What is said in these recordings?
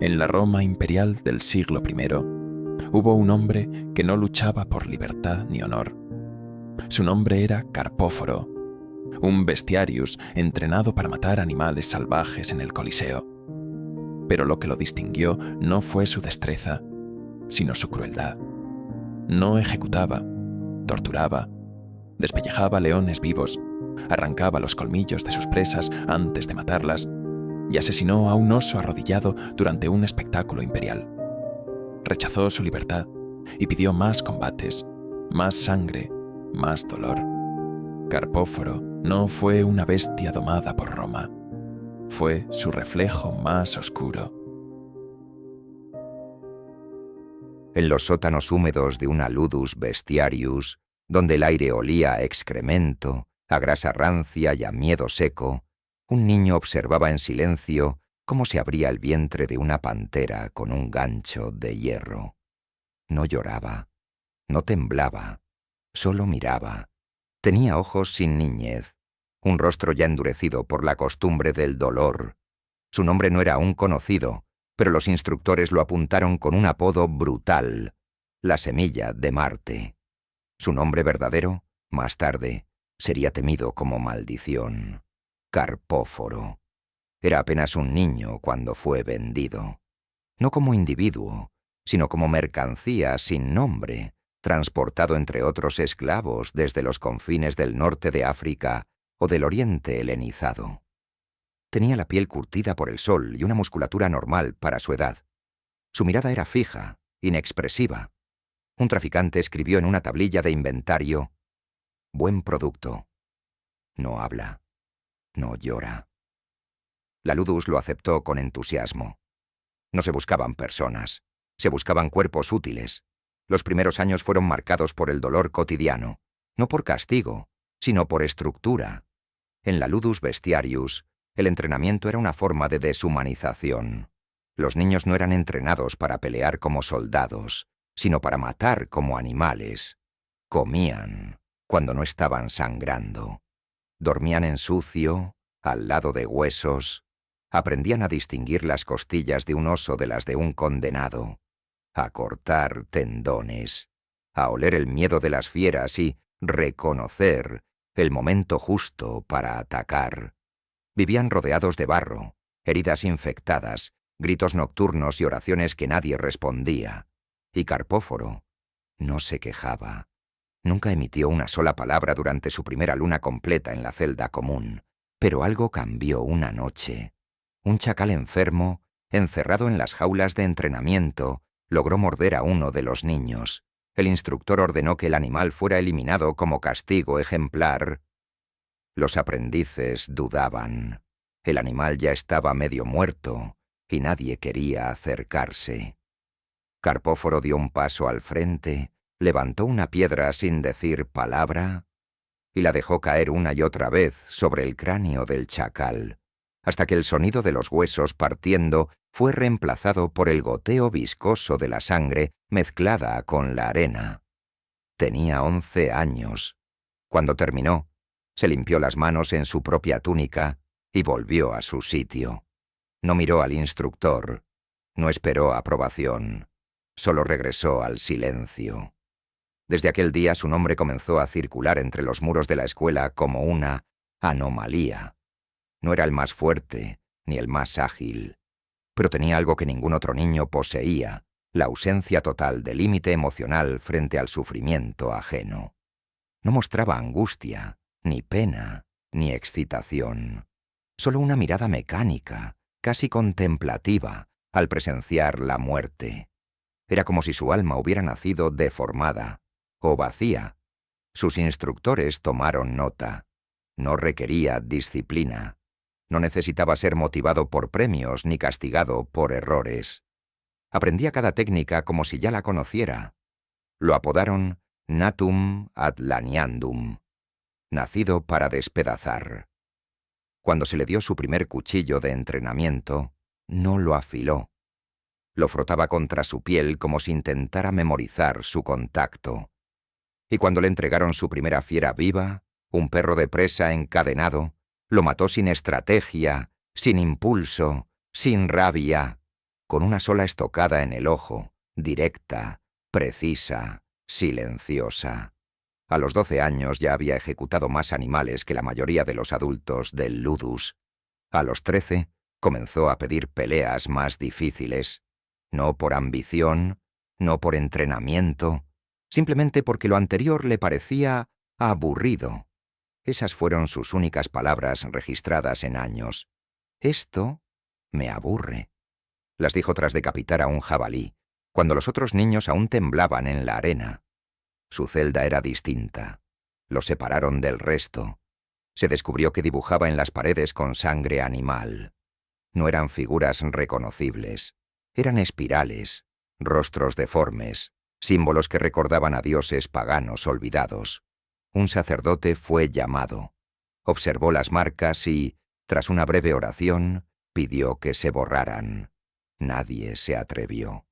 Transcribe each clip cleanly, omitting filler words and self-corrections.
En la Roma imperial del siglo I, hubo un hombre que no luchaba por libertad ni honor. Su nombre era Carpóforo, un bestiarius entrenado para matar animales salvajes en el Coliseo. Pero lo que lo distinguió no fue su destreza, sino su crueldad. No ejecutaba, torturaba, despellejaba leones vivos, arrancaba los colmillos de sus presas antes de matarlas y asesinó a un oso arrodillado durante un espectáculo imperial. Rechazó su libertad y pidió más combates, más sangre, más dolor. Carpóforo no fue una bestia domada por Roma, fue su reflejo más oscuro. En los sótanos húmedos de una ludus bestiarius, donde el aire olía a excremento, a grasa rancia y a miedo seco, un niño observaba en silencio cómo se abría el vientre de una pantera con un gancho de hierro. No lloraba, no temblaba, solo miraba. Tenía ojos sin niñez, un rostro ya endurecido por la costumbre del dolor. Su nombre no era aún conocido, pero los instructores lo apuntaron con un apodo brutal, la semilla de Marte. Su nombre verdadero, más tarde, sería temido como maldición: Carpóforo. Era apenas un niño cuando fue vendido. No como individuo, sino como mercancía sin nombre, transportado entre otros esclavos desde los confines del norte de África o del oriente helenizado. Tenía la piel curtida por el sol y una musculatura normal para su edad. Su mirada era fija, inexpresiva. Un traficante escribió en una tablilla de inventario: «Buen producto. No habla. No llora». La ludus lo aceptó con entusiasmo. No se buscaban personas, se buscaban cuerpos útiles. Los primeros años fueron marcados por el dolor cotidiano, no por castigo, sino por estructura. En la ludus bestiarius, el entrenamiento era una forma de deshumanización. Los niños no eran entrenados para pelear como soldados, sino para matar como animales. Comían cuando no estaban sangrando. Dormían en sucio, al lado de huesos. Aprendían a distinguir las costillas de un oso de las de un condenado, a cortar tendones, a oler el miedo de las fieras y reconocer el momento justo para atacar. Vivían rodeados de barro, heridas infectadas, gritos nocturnos y oraciones que nadie respondía. Y Carpóforo no se quejaba. Nunca emitió una sola palabra durante su primera luna completa en la celda común. Pero algo cambió una noche. Un chacal enfermo, encerrado en las jaulas de entrenamiento, logró morder a uno de los niños. El instructor ordenó que el animal fuera eliminado como castigo ejemplar. Los aprendices dudaban. El animal ya estaba medio muerto y nadie quería acercarse. Carpóforo dio un paso al frente, levantó una piedra sin decir palabra y la dejó caer una y otra vez sobre el cráneo del chacal, hasta que el sonido de los huesos partiendo fue reemplazado por el goteo viscoso de la sangre mezclada con la arena. Tenía 11 años. Cuando terminó, se limpió las manos en su propia túnica y volvió a su sitio. No miró al instructor, no esperó aprobación, solo regresó al silencio. Desde aquel día su nombre comenzó a circular entre los muros de la escuela como una anomalía. No era el más fuerte, ni el más ágil, pero tenía algo que ningún otro niño poseía: la ausencia total de límite emocional frente al sufrimiento ajeno. No mostraba angustia, ni pena, ni excitación. Solo una mirada mecánica, casi contemplativa, al presenciar la muerte. Era como si su alma hubiera nacido deformada o vacía. Sus instructores tomaron nota. No requería disciplina. No necesitaba ser motivado por premios ni castigado por errores. Aprendía cada técnica como si ya la conociera. Lo apodaron Natum ad laniandum, nacido para despedazar. Cuando se le dio su primer cuchillo de entrenamiento, no lo afiló. Lo frotaba contra su piel como si intentara memorizar su contacto. Y cuando le entregaron su primera fiera viva, un perro de presa encadenado, lo mató sin estrategia, sin impulso, sin rabia, con una sola estocada en el ojo, directa, precisa, silenciosa. A los 12 años ya había ejecutado más animales que la mayoría de los adultos del ludus. A los 13 comenzó a pedir peleas más difíciles, no por ambición, no por entrenamiento, simplemente porque lo anterior le parecía aburrido. Esas fueron sus únicas palabras registradas en años. Esto me aburre. Las dijo tras decapitar a un jabalí, cuando los otros niños aún temblaban en la arena. Su celda era distinta. Lo separaron del resto. Se descubrió que dibujaba en las paredes con sangre animal. No eran figuras reconocibles. Eran espirales, rostros deformes, símbolos que recordaban a dioses paganos olvidados. Un sacerdote fue llamado. Observó las marcas y, tras una breve oración, pidió que se borraran. Nadie se atrevió.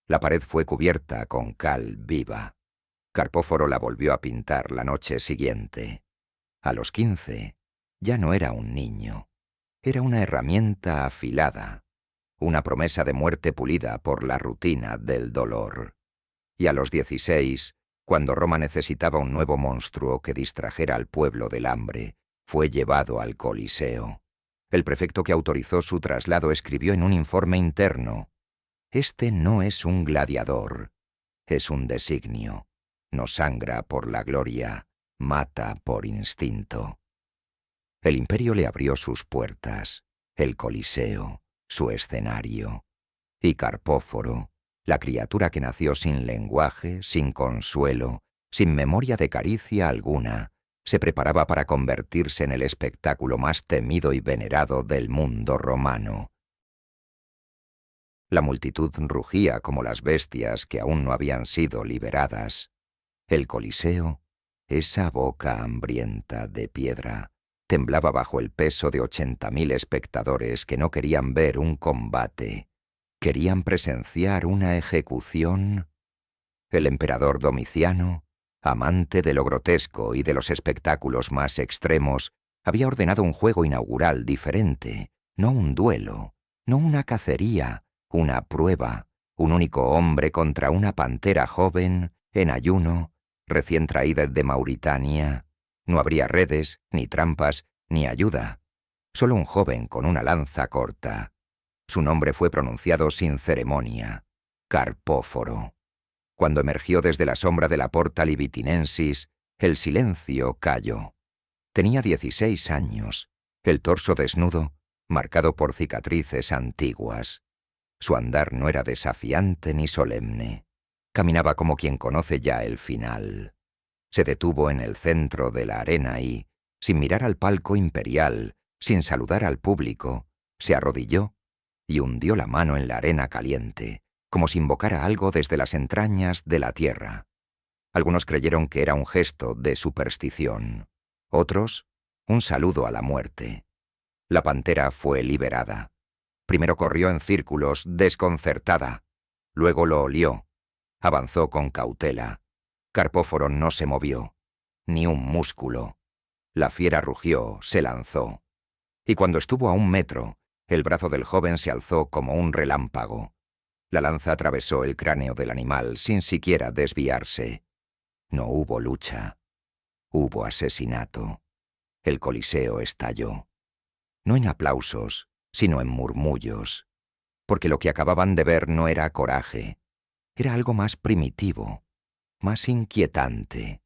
La pared fue cubierta con cal viva. Carpóforo la volvió a pintar la noche siguiente. A los 15, ya no era un niño. Era una herramienta afilada, una promesa de muerte pulida por la rutina del dolor. Y a los 16, cuando Roma necesitaba un nuevo monstruo que distrajera al pueblo del hambre, fue llevado al Coliseo. El prefecto que autorizó su traslado escribió en un informe interno: «Este no es un gladiador, es un designio. No sangra por la gloria, mata por instinto». El imperio le abrió sus puertas, el Coliseo, su escenario. Y Carpóforo, la criatura que nació sin lenguaje, sin consuelo, sin memoria de caricia alguna, se preparaba para convertirse en el espectáculo más temido y venerado del mundo romano. La multitud rugía como las bestias que aún no habían sido liberadas. El Coliseo, esa boca hambrienta de piedra, temblaba bajo el peso de 80.000 espectadores que no querían ver un combate, querían presenciar una ejecución. El emperador Domiciano, amante de lo grotesco y de los espectáculos más extremos, había ordenado un juego inaugural diferente, no un duelo, no una cacería, una prueba, un único hombre contra una pantera joven, en ayuno, recién traída de Mauritania. No habría redes, ni trampas, ni ayuda. Solo un joven con una lanza corta. Su nombre fue pronunciado sin ceremonia: Carpóforo. Cuando emergió desde la sombra de la Porta Libitinensis, el silencio cayó. Tenía 16 años, el torso desnudo, marcado por cicatrices antiguas. Su andar no era desafiante ni solemne. Caminaba como quien conoce ya el final. Se detuvo en el centro de la arena y, sin mirar al palco imperial, sin saludar al público, se arrodilló y hundió la mano en la arena caliente, como si invocara algo desde las entrañas de la tierra. Algunos creyeron que era un gesto de superstición. Otros, un saludo a la muerte. La pantera fue liberada. Primero corrió en círculos, desconcertada. Luego lo olió. Avanzó con cautela. Carpóforo no se movió, ni un músculo. La fiera rugió, se lanzó. Y cuando estuvo a 1 metro, el brazo del joven se alzó como un relámpago. La lanza atravesó el cráneo del animal sin siquiera desviarse. No hubo lucha. Hubo asesinato. El Coliseo estalló. No en aplausos, sino en murmullos. Porque lo que acababan de ver no era coraje. Era algo más primitivo, más inquietante.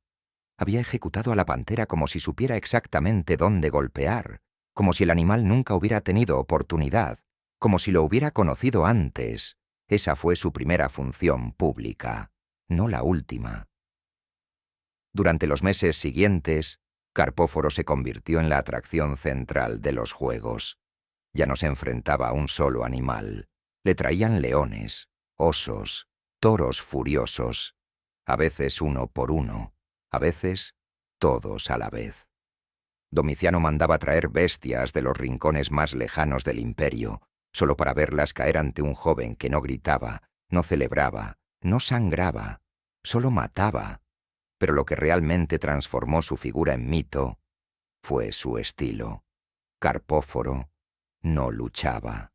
Había ejecutado a la pantera como si supiera exactamente dónde golpear, como si el animal nunca hubiera tenido oportunidad, como si lo hubiera conocido antes. Esa fue su primera función pública, no la última. Durante los meses siguientes, Carpóforo se convirtió en la atracción central de los juegos. Ya no se enfrentaba a un solo animal. Le traían leones, osos, toros furiosos, a veces uno por uno, a veces todos a la vez. Domiciano mandaba traer bestias de los rincones más lejanos del imperio, solo para verlas caer ante un joven que no gritaba, no celebraba, no sangraba, solo mataba. Pero lo que realmente transformó su figura en mito fue su estilo. Carpóforo no luchaba,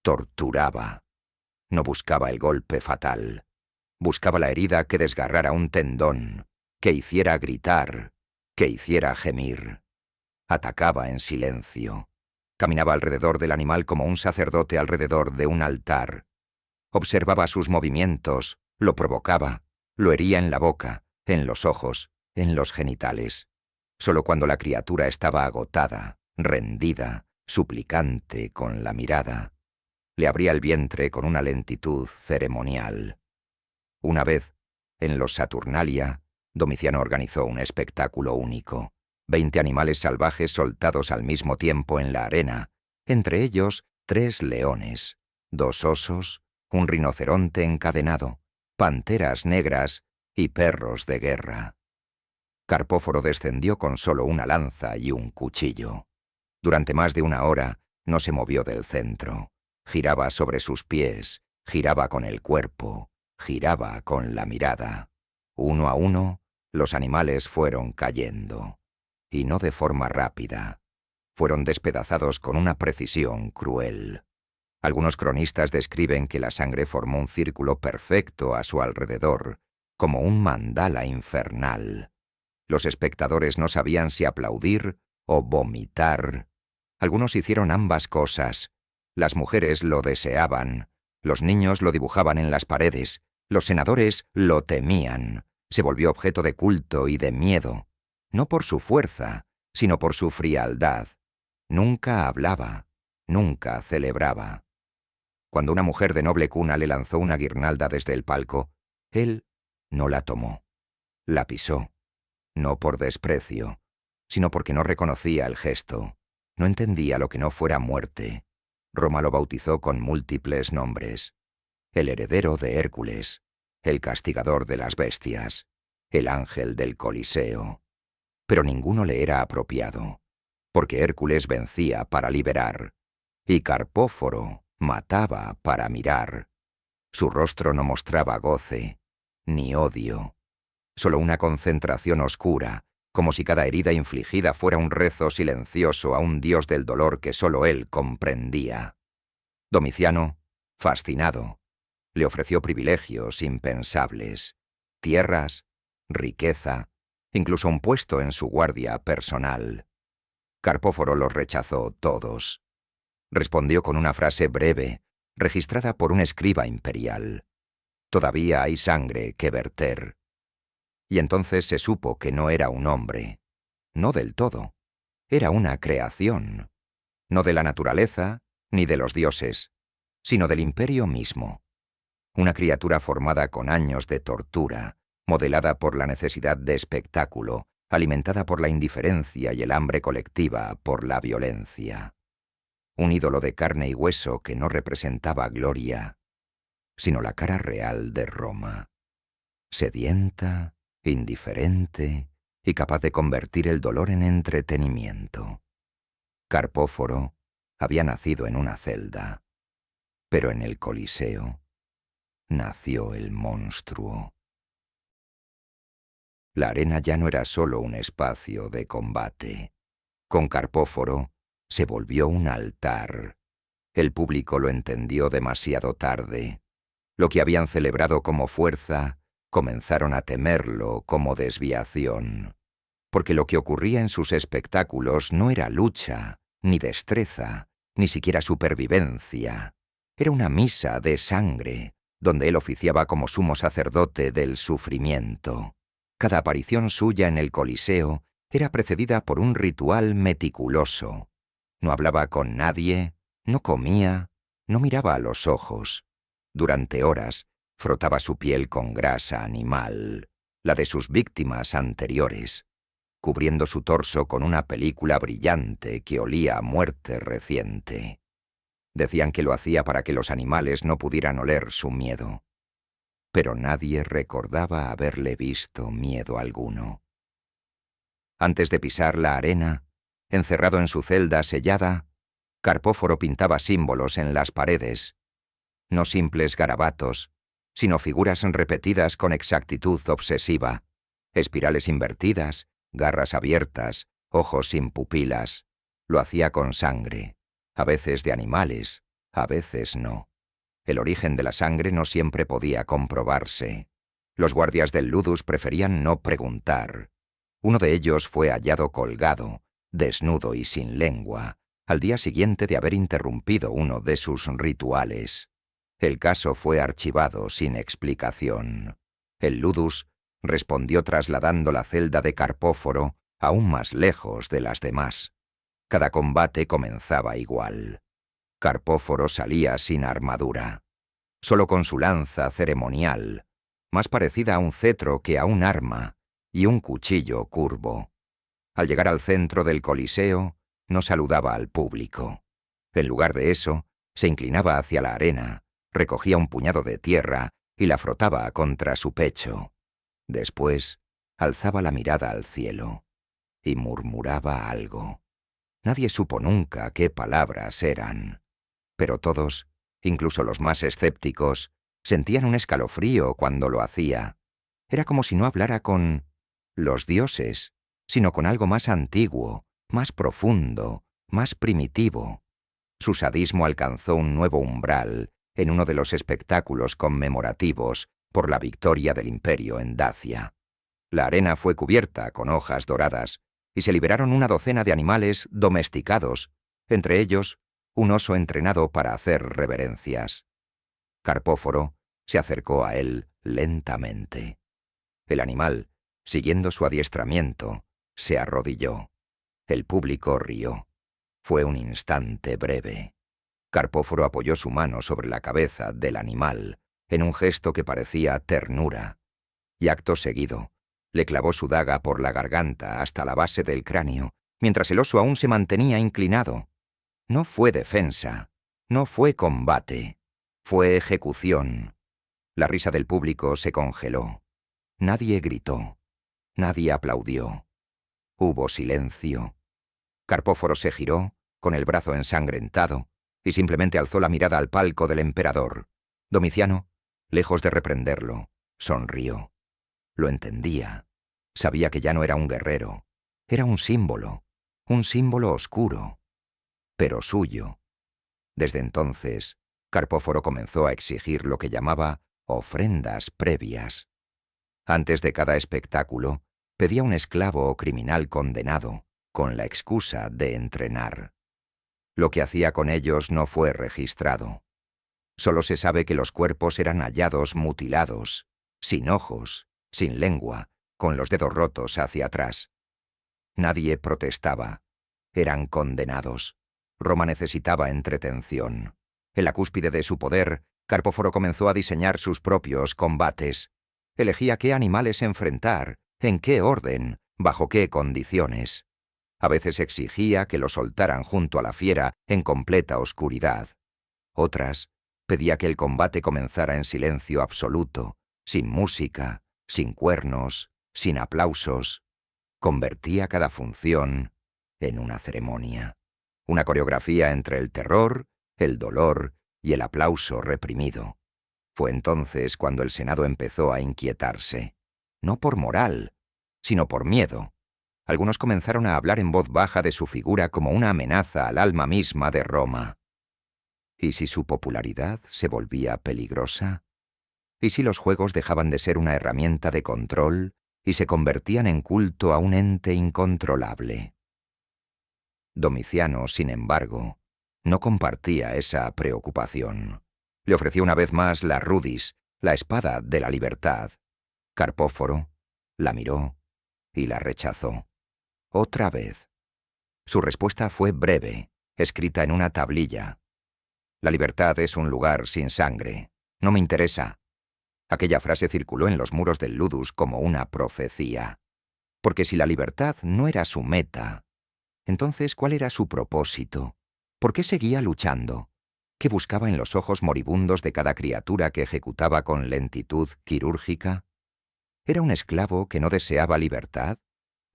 torturaba. No buscaba el golpe fatal. Buscaba la herida que desgarrara un tendón, que hiciera gritar, que hiciera gemir. Atacaba en silencio. Caminaba alrededor del animal como un sacerdote alrededor de un altar. Observaba sus movimientos, lo provocaba, lo hería en la boca, en los ojos, en los genitales. Solo cuando la criatura estaba agotada, rendida, suplicante con la mirada, le abría el vientre con una lentitud ceremonial. Una vez, en los Saturnalia, Domiciano organizó un espectáculo único. 20 animales salvajes soltados al mismo tiempo en la arena, entre ellos 3 leones, 2 osos, un rinoceronte encadenado, panteras negras y perros de guerra. Carpóforo descendió con solo una lanza y un cuchillo. Durante más de 1 hora no se movió del centro. Giraba sobre sus pies, giraba con el cuerpo, giraba con la mirada. Uno a uno, los animales fueron cayendo. Y no de forma rápida. Fueron despedazados con una precisión cruel. Algunos cronistas describen que la sangre formó un círculo perfecto a su alrededor, como un mandala infernal. Los espectadores no sabían si aplaudir o vomitar. Algunos hicieron ambas cosas. Las mujeres lo deseaban. Los niños lo dibujaban en las paredes. Los senadores lo temían. Se volvió objeto de culto y de miedo. No por su fuerza, sino por su frialdad. Nunca hablaba, nunca celebraba. Cuando una mujer de noble cuna le lanzó una guirnalda desde el palco, él no la tomó. La pisó, no por desprecio, sino porque no reconocía el gesto. No entendía lo que no fuera muerte. Roma lo bautizó con múltiples nombres. El heredero de Hércules, el castigador de las bestias, el ángel del Coliseo. Pero ninguno le era apropiado, porque Hércules vencía para liberar, y Carpóforo mataba para mirar. Su rostro no mostraba goce, ni odio, solo una concentración oscura, como si cada herida infligida fuera un rezo silencioso a un dios del dolor que solo él comprendía. Domiciano, fascinado, le ofreció privilegios impensables, tierras, riqueza, incluso un puesto en su guardia personal. Carpóforo los rechazó todos. Respondió con una frase breve, registrada por un escriba imperial. Todavía hay sangre que verter. Y entonces se supo que no era un hombre. No del todo. Era una creación. No de la naturaleza, ni de los dioses, sino del imperio mismo. Una criatura formada con años de tortura, modelada por la necesidad de espectáculo, alimentada por la indiferencia y el hambre colectiva por la violencia. Un ídolo de carne y hueso que no representaba gloria, sino la cara real de Roma. Sedienta, indiferente y capaz de convertir el dolor en entretenimiento. Carpóforo había nacido en una celda, pero en el Coliseo nació el monstruo. La arena ya no era solo un espacio de combate. Con Carpóforo se volvió un altar. El público lo entendió demasiado tarde. Lo que habían celebrado como fuerza, comenzaron a temerlo como desviación. Porque lo que ocurría en sus espectáculos no era lucha, ni destreza, ni siquiera supervivencia. Era una misa de sangre, donde él oficiaba como sumo sacerdote del sufrimiento. Cada aparición suya en el Coliseo era precedida por un ritual meticuloso. No hablaba con nadie, no comía, no miraba a los ojos. Durante horas frotaba su piel con grasa animal, la de sus víctimas anteriores, cubriendo su torso con una película brillante que olía a muerte reciente. Decían que lo hacía para que los animales no pudieran oler su miedo. Pero nadie recordaba haberle visto miedo alguno. Antes de pisar la arena, encerrado en su celda sellada, Carpóforo pintaba símbolos en las paredes, no simples garabatos, sino figuras repetidas con exactitud obsesiva, espirales invertidas, garras abiertas, ojos sin pupilas. Lo hacía con sangre, a veces de animales, a veces no. El origen de la sangre no siempre podía comprobarse. Los guardias del Ludus preferían no preguntar. Uno de ellos fue hallado colgado, desnudo y sin lengua, al día siguiente de haber interrumpido uno de sus rituales. El caso fue archivado sin explicación. El Ludus respondió trasladando la celda de Carpóforo aún más lejos de las demás. Cada combate comenzaba igual. Carpóforo salía sin armadura, solo con su lanza ceremonial, más parecida a un cetro que a un arma, y un cuchillo curvo. Al llegar al centro del Coliseo, no saludaba al público. En lugar de eso, se inclinaba hacia la arena, recogía un puñado de tierra y la frotaba contra su pecho. Después, alzaba la mirada al cielo y murmuraba algo. Nadie supo nunca qué palabras eran, pero todos, incluso los más escépticos, sentían un escalofrío cuando lo hacía. Era como si no hablara con los dioses, sino con algo más antiguo, más profundo, más primitivo. Su sadismo alcanzó un nuevo umbral en uno de los espectáculos conmemorativos por la victoria del imperio en Dacia. La arena fue cubierta con hojas doradas y se liberaron una docena de animales domesticados, entre ellos un oso entrenado para hacer reverencias. Carpóforo se acercó a él lentamente. El animal, siguiendo su adiestramiento, se arrodilló. El público rió. Fue un instante breve. Carpóforo apoyó su mano sobre la cabeza del animal, en un gesto que parecía ternura, y acto seguido, le clavó su daga por la garganta hasta la base del cráneo, mientras el oso aún se mantenía inclinado. No fue defensa, no fue combate, fue ejecución. La risa del público se congeló. Nadie gritó, nadie aplaudió. Hubo silencio. Carpóforo se giró, con el brazo ensangrentado, y simplemente alzó la mirada al palco del emperador. Domiciano, lejos de reprenderlo, sonrió. Lo entendía. Sabía que ya no era un guerrero. Era un símbolo oscuro, pero suyo. Desde entonces, Carpóforo comenzó a exigir lo que llamaba ofrendas previas. Antes de cada espectáculo, pedía un esclavo o criminal condenado, con la excusa de entrenar. Lo que hacía con ellos no fue registrado. Solo se sabe que los cuerpos eran hallados mutilados, sin ojos, sin lengua, con los dedos rotos hacia atrás. Nadie protestaba. Eran condenados. Roma necesitaba entretención. En la cúspide de su poder, Carpóforo comenzó a diseñar sus propios combates. Elegía qué animales enfrentar, en qué orden, bajo qué condiciones. A veces exigía que lo soltaran junto a la fiera en completa oscuridad. Otras, pedía que el combate comenzara en silencio absoluto, sin música, sin cuernos, sin aplausos. Convertía cada función en una ceremonia, una coreografía entre el terror, el dolor y el aplauso reprimido. Fue entonces cuando el Senado empezó a inquietarse, no por moral, sino por miedo. Algunos comenzaron a hablar en voz baja de su figura como una amenaza al alma misma de Roma. ¿Y si su popularidad se volvía peligrosa? ¿Y si los juegos dejaban de ser una herramienta de control y se convertían en culto a un ente incontrolable? Domiciano, sin embargo, no compartía esa preocupación. Le ofreció una vez más la rudis, la espada de la libertad. Carpóforo la miró y la rechazó. Otra vez. Su respuesta fue breve, escrita en una tablilla. La libertad es un lugar sin sangre. No me interesa. Aquella frase circuló en los muros del Ludus como una profecía. Porque si la libertad no era su meta, entonces ¿cuál era su propósito? ¿Por qué seguía luchando? ¿Qué buscaba en los ojos moribundos de cada criatura que ejecutaba con lentitud quirúrgica? ¿Era un esclavo que no deseaba libertad?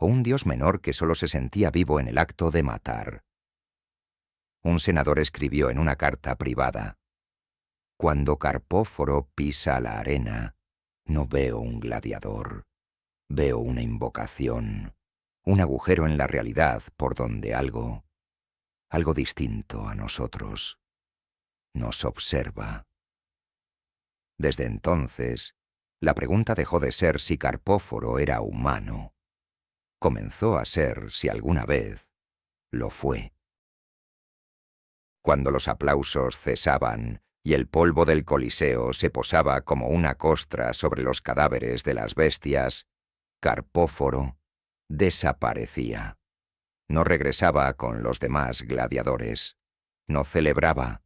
¿O un dios menor que solo se sentía vivo en el acto de matar? Un senador escribió en una carta privada: «Cuando Carpóforo pisa la arena, no veo un gladiador, veo una invocación, un agujero en la realidad por donde algo distinto a nosotros, nos observa». Desde entonces, la pregunta dejó de ser si Carpóforo era humano. Comenzó a ser si alguna vez lo fue. Cuando los aplausos cesaban y el polvo del Coliseo se posaba como una costra sobre los cadáveres de las bestias, Carpóforo desaparecía. No regresaba con los demás gladiadores. No celebraba,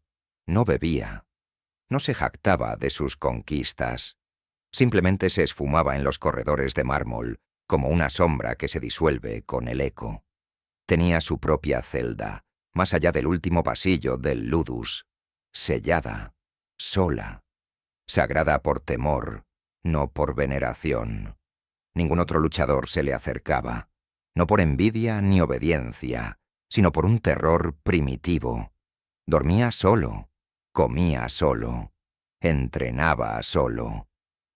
no bebía, no se jactaba de sus conquistas. Simplemente se esfumaba en los corredores de mármol, como una sombra que se disuelve con el eco. Tenía su propia celda, más allá del último pasillo del ludus, sellada, sola, sagrada por temor, no por veneración. Ningún otro luchador se le acercaba, no por envidia ni obediencia, sino por un terror primitivo. Dormía solo, comía solo, entrenaba solo.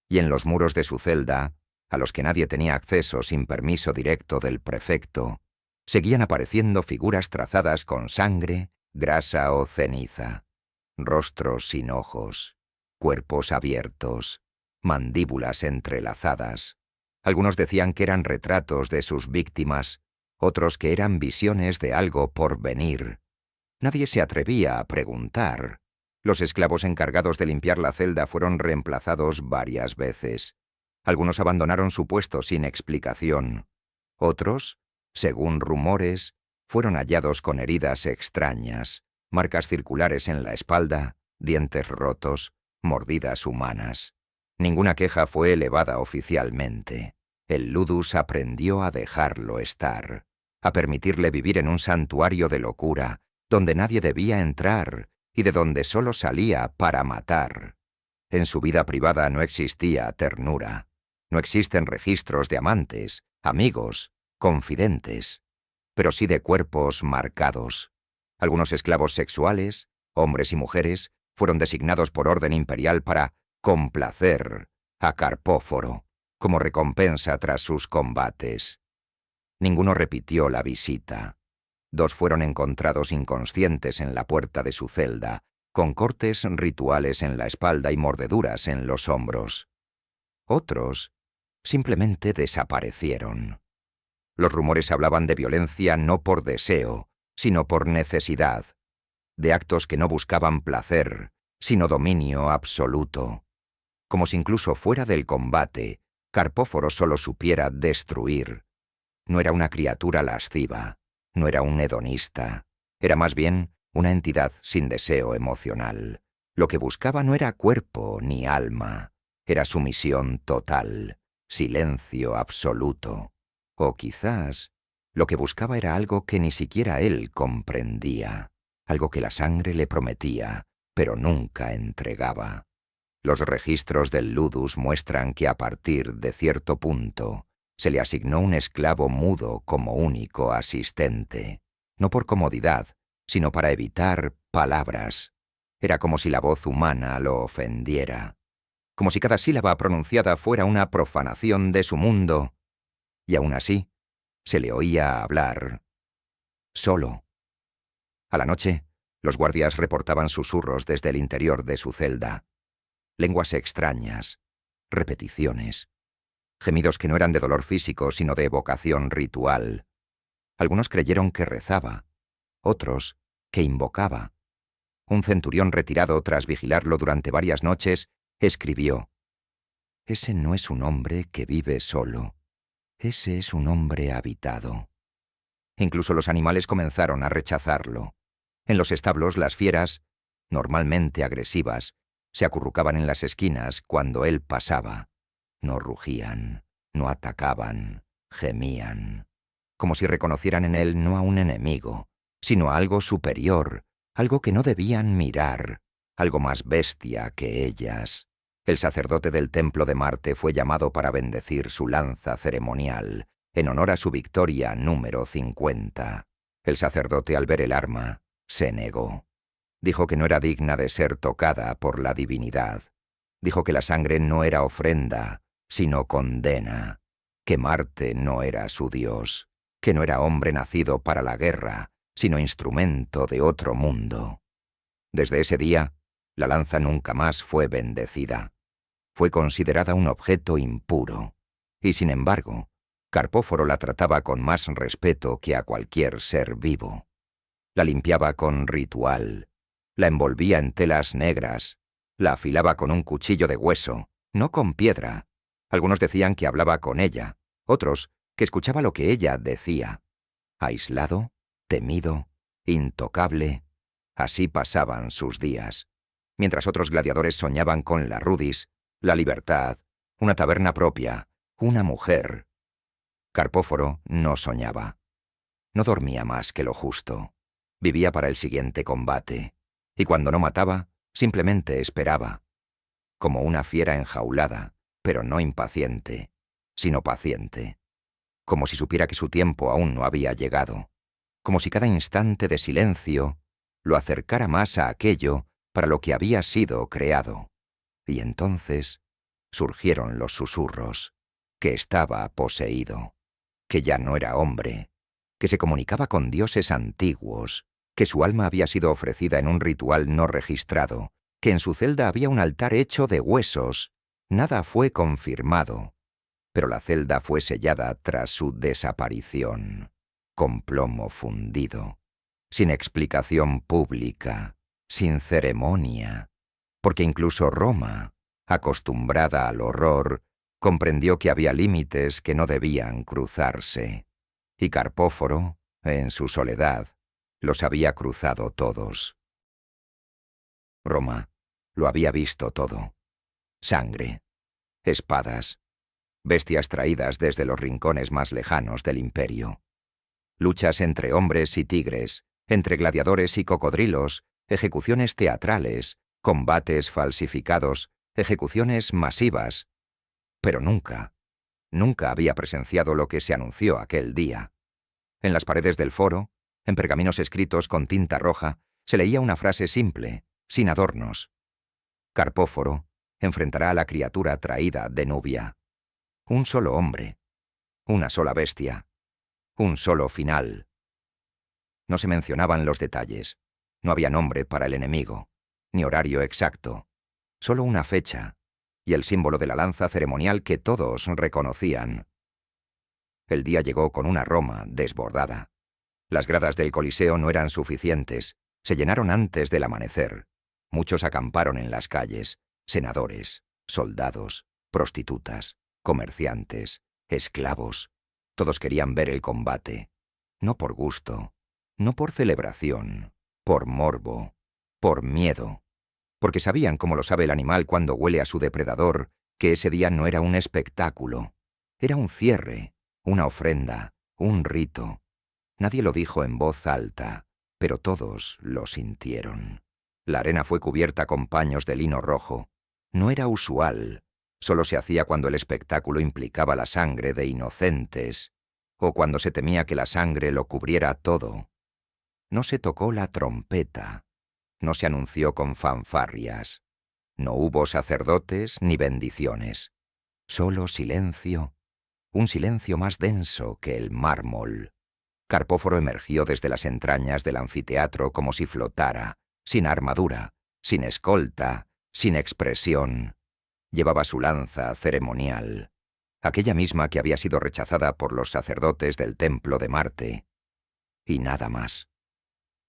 Y en los muros de su celda, a los que nadie tenía acceso sin permiso directo del prefecto, seguían apareciendo figuras trazadas con sangre, grasa o ceniza, rostros sin ojos, cuerpos abiertos, mandíbulas entrelazadas. Algunos decían que eran retratos de sus víctimas, otros que eran visiones de algo por venir. Nadie se atrevía a preguntar. Los esclavos encargados de limpiar la celda fueron reemplazados varias veces. Algunos abandonaron su puesto sin explicación. Otros, según rumores, fueron hallados con heridas extrañas, marcas circulares en la espalda, dientes rotos, mordidas humanas. Ninguna queja fue elevada oficialmente. El ludus aprendió a dejarlo estar, a permitirle vivir en un santuario de locura, donde nadie debía entrar y de donde solo salía para matar. En su vida privada no existía ternura. No existen registros de amantes, amigos, confidentes, pero sí de cuerpos marcados. Algunos esclavos sexuales, hombres y mujeres, fueron designados por orden imperial para complacer a Carpóforo, como recompensa tras sus combates. Ninguno repitió la visita. 2 fueron encontrados inconscientes en la puerta de su celda, con cortes rituales en la espalda y mordeduras en los hombros. Otros simplemente desaparecieron. Los rumores hablaban de violencia no por deseo, sino por necesidad, de actos que no buscaban placer, sino dominio absoluto. Como si incluso fuera del combate, Carpóforo solo supiera destruir. No era una criatura lasciva, no era un hedonista, era más bien una entidad sin deseo emocional. Lo que buscaba no era cuerpo ni alma, era sumisión total, silencio absoluto. O quizás lo que buscaba era algo que ni siquiera él comprendía, algo que la sangre le prometía, pero nunca entregaba. Los registros del ludus muestran que a partir de cierto punto se le asignó un esclavo mudo como único asistente, no por comodidad, sino para evitar palabras. Era como si la voz humana lo ofendiera, como si cada sílaba pronunciada fuera una profanación de su mundo, y aún así se le oía hablar solo. A la noche, los guardias reportaban susurros desde el interior de su celda, lenguas extrañas, repeticiones, gemidos que no eran de dolor físico sino de evocación ritual. Algunos creyeron que rezaba, otros que invocaba. Un centurión retirado tras vigilarlo durante varias noches escribió: «Ese no es un hombre que vive solo, ese es un hombre habitado». Incluso los animales comenzaron a rechazarlo. En los establos las fieras, normalmente agresivas, se acurrucaban en las esquinas cuando él pasaba. No rugían, no atacaban, gemían, como si reconocieran en él no a un enemigo, sino a algo superior, algo que no debían mirar, algo más bestia que ellas. El sacerdote del templo de Marte fue llamado para bendecir su lanza ceremonial, en honor a su victoria número 50. El sacerdote, al ver el arma, se negó. Dijo que no era digna de ser tocada por la divinidad. Dijo que la sangre no era ofrenda, sino condena, que Marte no era su dios, que no era hombre nacido para la guerra, sino instrumento de otro mundo. Desde ese día, la lanza nunca más fue bendecida. Fue considerada un objeto impuro, y sin embargo, Carpóforo la trataba con más respeto que a cualquier ser vivo. La limpiaba con ritual, la envolvía en telas negras, la afilaba con un cuchillo de hueso, no con piedra. Algunos decían que hablaba con ella, otros que escuchaba lo que ella decía. Aislado, temido, intocable, así pasaban sus días, mientras otros gladiadores soñaban con la rudis, la libertad, una taberna propia, una mujer. Carpóforo no soñaba. No dormía más que lo justo. Vivía para el siguiente combate, y cuando no mataba, simplemente esperaba, como una fiera enjaulada, pero no impaciente, sino paciente, como si supiera que su tiempo aún no había llegado, como si cada instante de silencio lo acercara más a aquello para lo que había sido creado. Y entonces surgieron los susurros, que estaba poseído, que ya no era hombre, que se comunicaba con dioses antiguos, que su alma había sido ofrecida en un ritual no registrado, que en su celda había un altar hecho de huesos. Nada fue confirmado, pero la celda fue sellada tras su desaparición, con plomo fundido, sin explicación pública, sin ceremonia, porque incluso Roma, acostumbrada al horror, comprendió que había límites que no debían cruzarse, y Carpóforo, en su soledad, los había cruzado todos. Roma lo había visto todo. Sangre, espadas, bestias traídas desde los rincones más lejanos del imperio. Luchas entre hombres y tigres, entre gladiadores y cocodrilos, ejecuciones teatrales, combates falsificados, ejecuciones masivas. Pero nunca había presenciado lo que se anunció aquel día. En las paredes del foro, en pergaminos escritos con tinta roja, se leía una frase simple, sin adornos. Carpóforo enfrentará a la criatura traída de Nubia. Un solo hombre, una sola bestia, un solo final. No se mencionaban los detalles, no había nombre para el enemigo, ni horario exacto, solo una fecha y el símbolo de la lanza ceremonial que todos reconocían. El día llegó con una Roma desbordada. Las gradas del Coliseo no eran suficientes, se llenaron antes del amanecer. Muchos acamparon en las calles, senadores, soldados, prostitutas, comerciantes, esclavos. Todos querían ver el combate, no por gusto, no por celebración, por morbo, por miedo, porque sabían, como lo sabe el animal cuando huele a su depredador, que ese día no era un espectáculo, era un cierre, una ofrenda, un rito. Nadie lo dijo en voz alta, pero todos lo sintieron. La arena fue cubierta con paños de lino rojo. No era usual, solo se hacía cuando el espectáculo implicaba la sangre de inocentes, o cuando se temía que la sangre lo cubriera todo. No se tocó la trompeta, no se anunció con fanfarrias, no hubo sacerdotes ni bendiciones, solo silencio, un silencio más denso que el mármol. Carpóforo emergió desde las entrañas del anfiteatro como si flotara, sin armadura, sin escolta, sin expresión. Llevaba su lanza ceremonial, aquella misma que había sido rechazada por los sacerdotes del templo de Marte. Y nada más.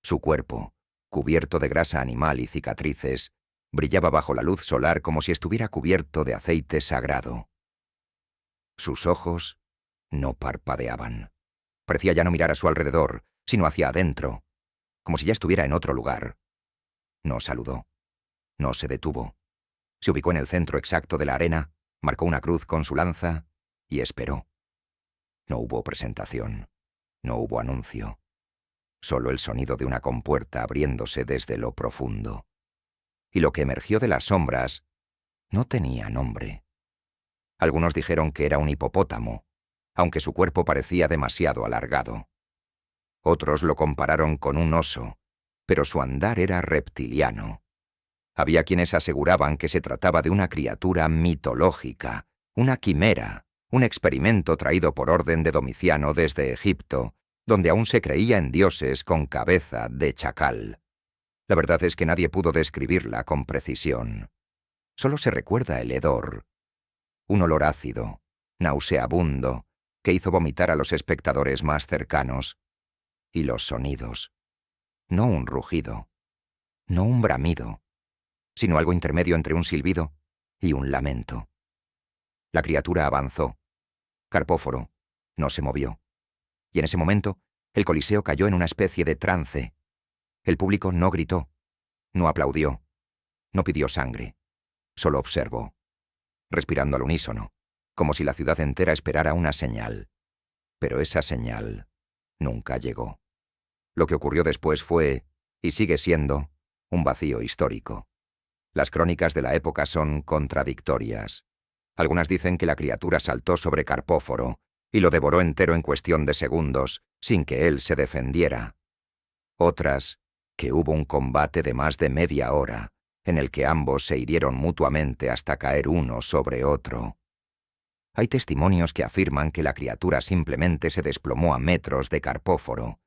Su cuerpo, cubierto de grasa animal y cicatrices, brillaba bajo la luz solar como si estuviera cubierto de aceite sagrado. Sus ojos no parpadeaban. Parecía ya no mirar a su alrededor, sino hacia adentro, como si ya estuviera en otro lugar. No saludó. No se detuvo. Se ubicó en el centro exacto de la arena, marcó una cruz con su lanza y esperó. No hubo presentación. No hubo anuncio. Solo el sonido de una compuerta abriéndose desde lo profundo. Y lo que emergió de las sombras no tenía nombre. Algunos dijeron que era un hipopótamo, aunque su cuerpo parecía demasiado alargado. Otros lo compararon con un oso, pero su andar era reptiliano. Había quienes aseguraban que se trataba de una criatura mitológica, una quimera, un experimento traído por orden de Domiciano desde Egipto, donde aún se creía en dioses con cabeza de chacal. La verdad es que nadie pudo describirla con precisión. Solo se recuerda el hedor, un olor ácido, nauseabundo, que hizo vomitar a los espectadores más cercanos, y los sonidos. No un rugido, no un bramido, sino algo intermedio entre un silbido y un lamento. La criatura avanzó. Carpóforo no se movió. Y en ese momento, el Coliseo cayó en una especie de trance. El público no gritó, no aplaudió, no pidió sangre, solo observó, respirando al unísono, como si la ciudad entera esperara una señal. Pero esa señal nunca llegó. Lo que ocurrió después fue, y sigue siendo, un vacío histórico. Las crónicas de la época son contradictorias. Algunas dicen que la criatura saltó sobre Carpóforo y lo devoró entero en cuestión de segundos, sin que él se defendiera. Otras, que hubo un combate de más de media hora, en el que ambos se hirieron mutuamente hasta caer uno sobre otro. Hay testimonios que afirman que la criatura simplemente se desplomó a metros de Carpóforo,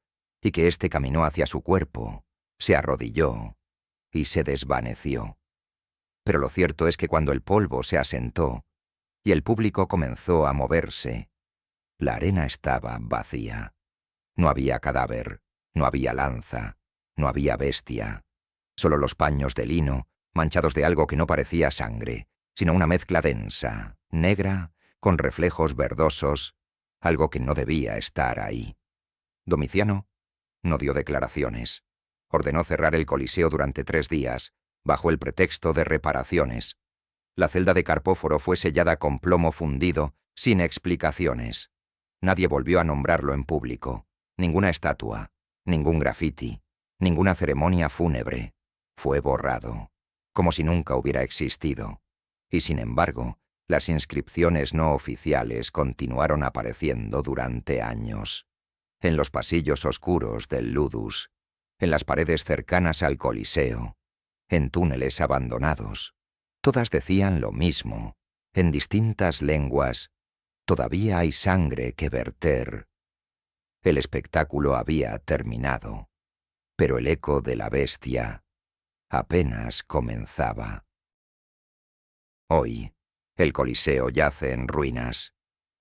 y que éste caminó hacia su cuerpo, se arrodilló y se desvaneció. Pero lo cierto es que cuando el polvo se asentó y el público comenzó a moverse, la arena estaba vacía. No había cadáver, no había lanza, no había bestia. Solo los paños de lino, manchados de algo que no parecía sangre, sino una mezcla densa, negra, con reflejos verdosos, algo que no debía estar ahí. Domiciano no dio declaraciones. Ordenó cerrar el Coliseo durante 3 días, bajo el pretexto de reparaciones. La celda de Carpóforo fue sellada con plomo fundido, sin explicaciones. Nadie volvió a nombrarlo en público. Ninguna estatua, ningún grafiti, ninguna ceremonia fúnebre. Fue borrado, como si nunca hubiera existido. Y sin embargo, las inscripciones no oficiales continuaron apareciendo durante años. En los pasillos oscuros del Ludus, en las paredes cercanas al Coliseo, en túneles abandonados. Todas decían lo mismo, en distintas lenguas. Todavía hay sangre que verter. El espectáculo había terminado, pero el eco de la bestia apenas comenzaba. Hoy, el Coliseo yace en ruinas,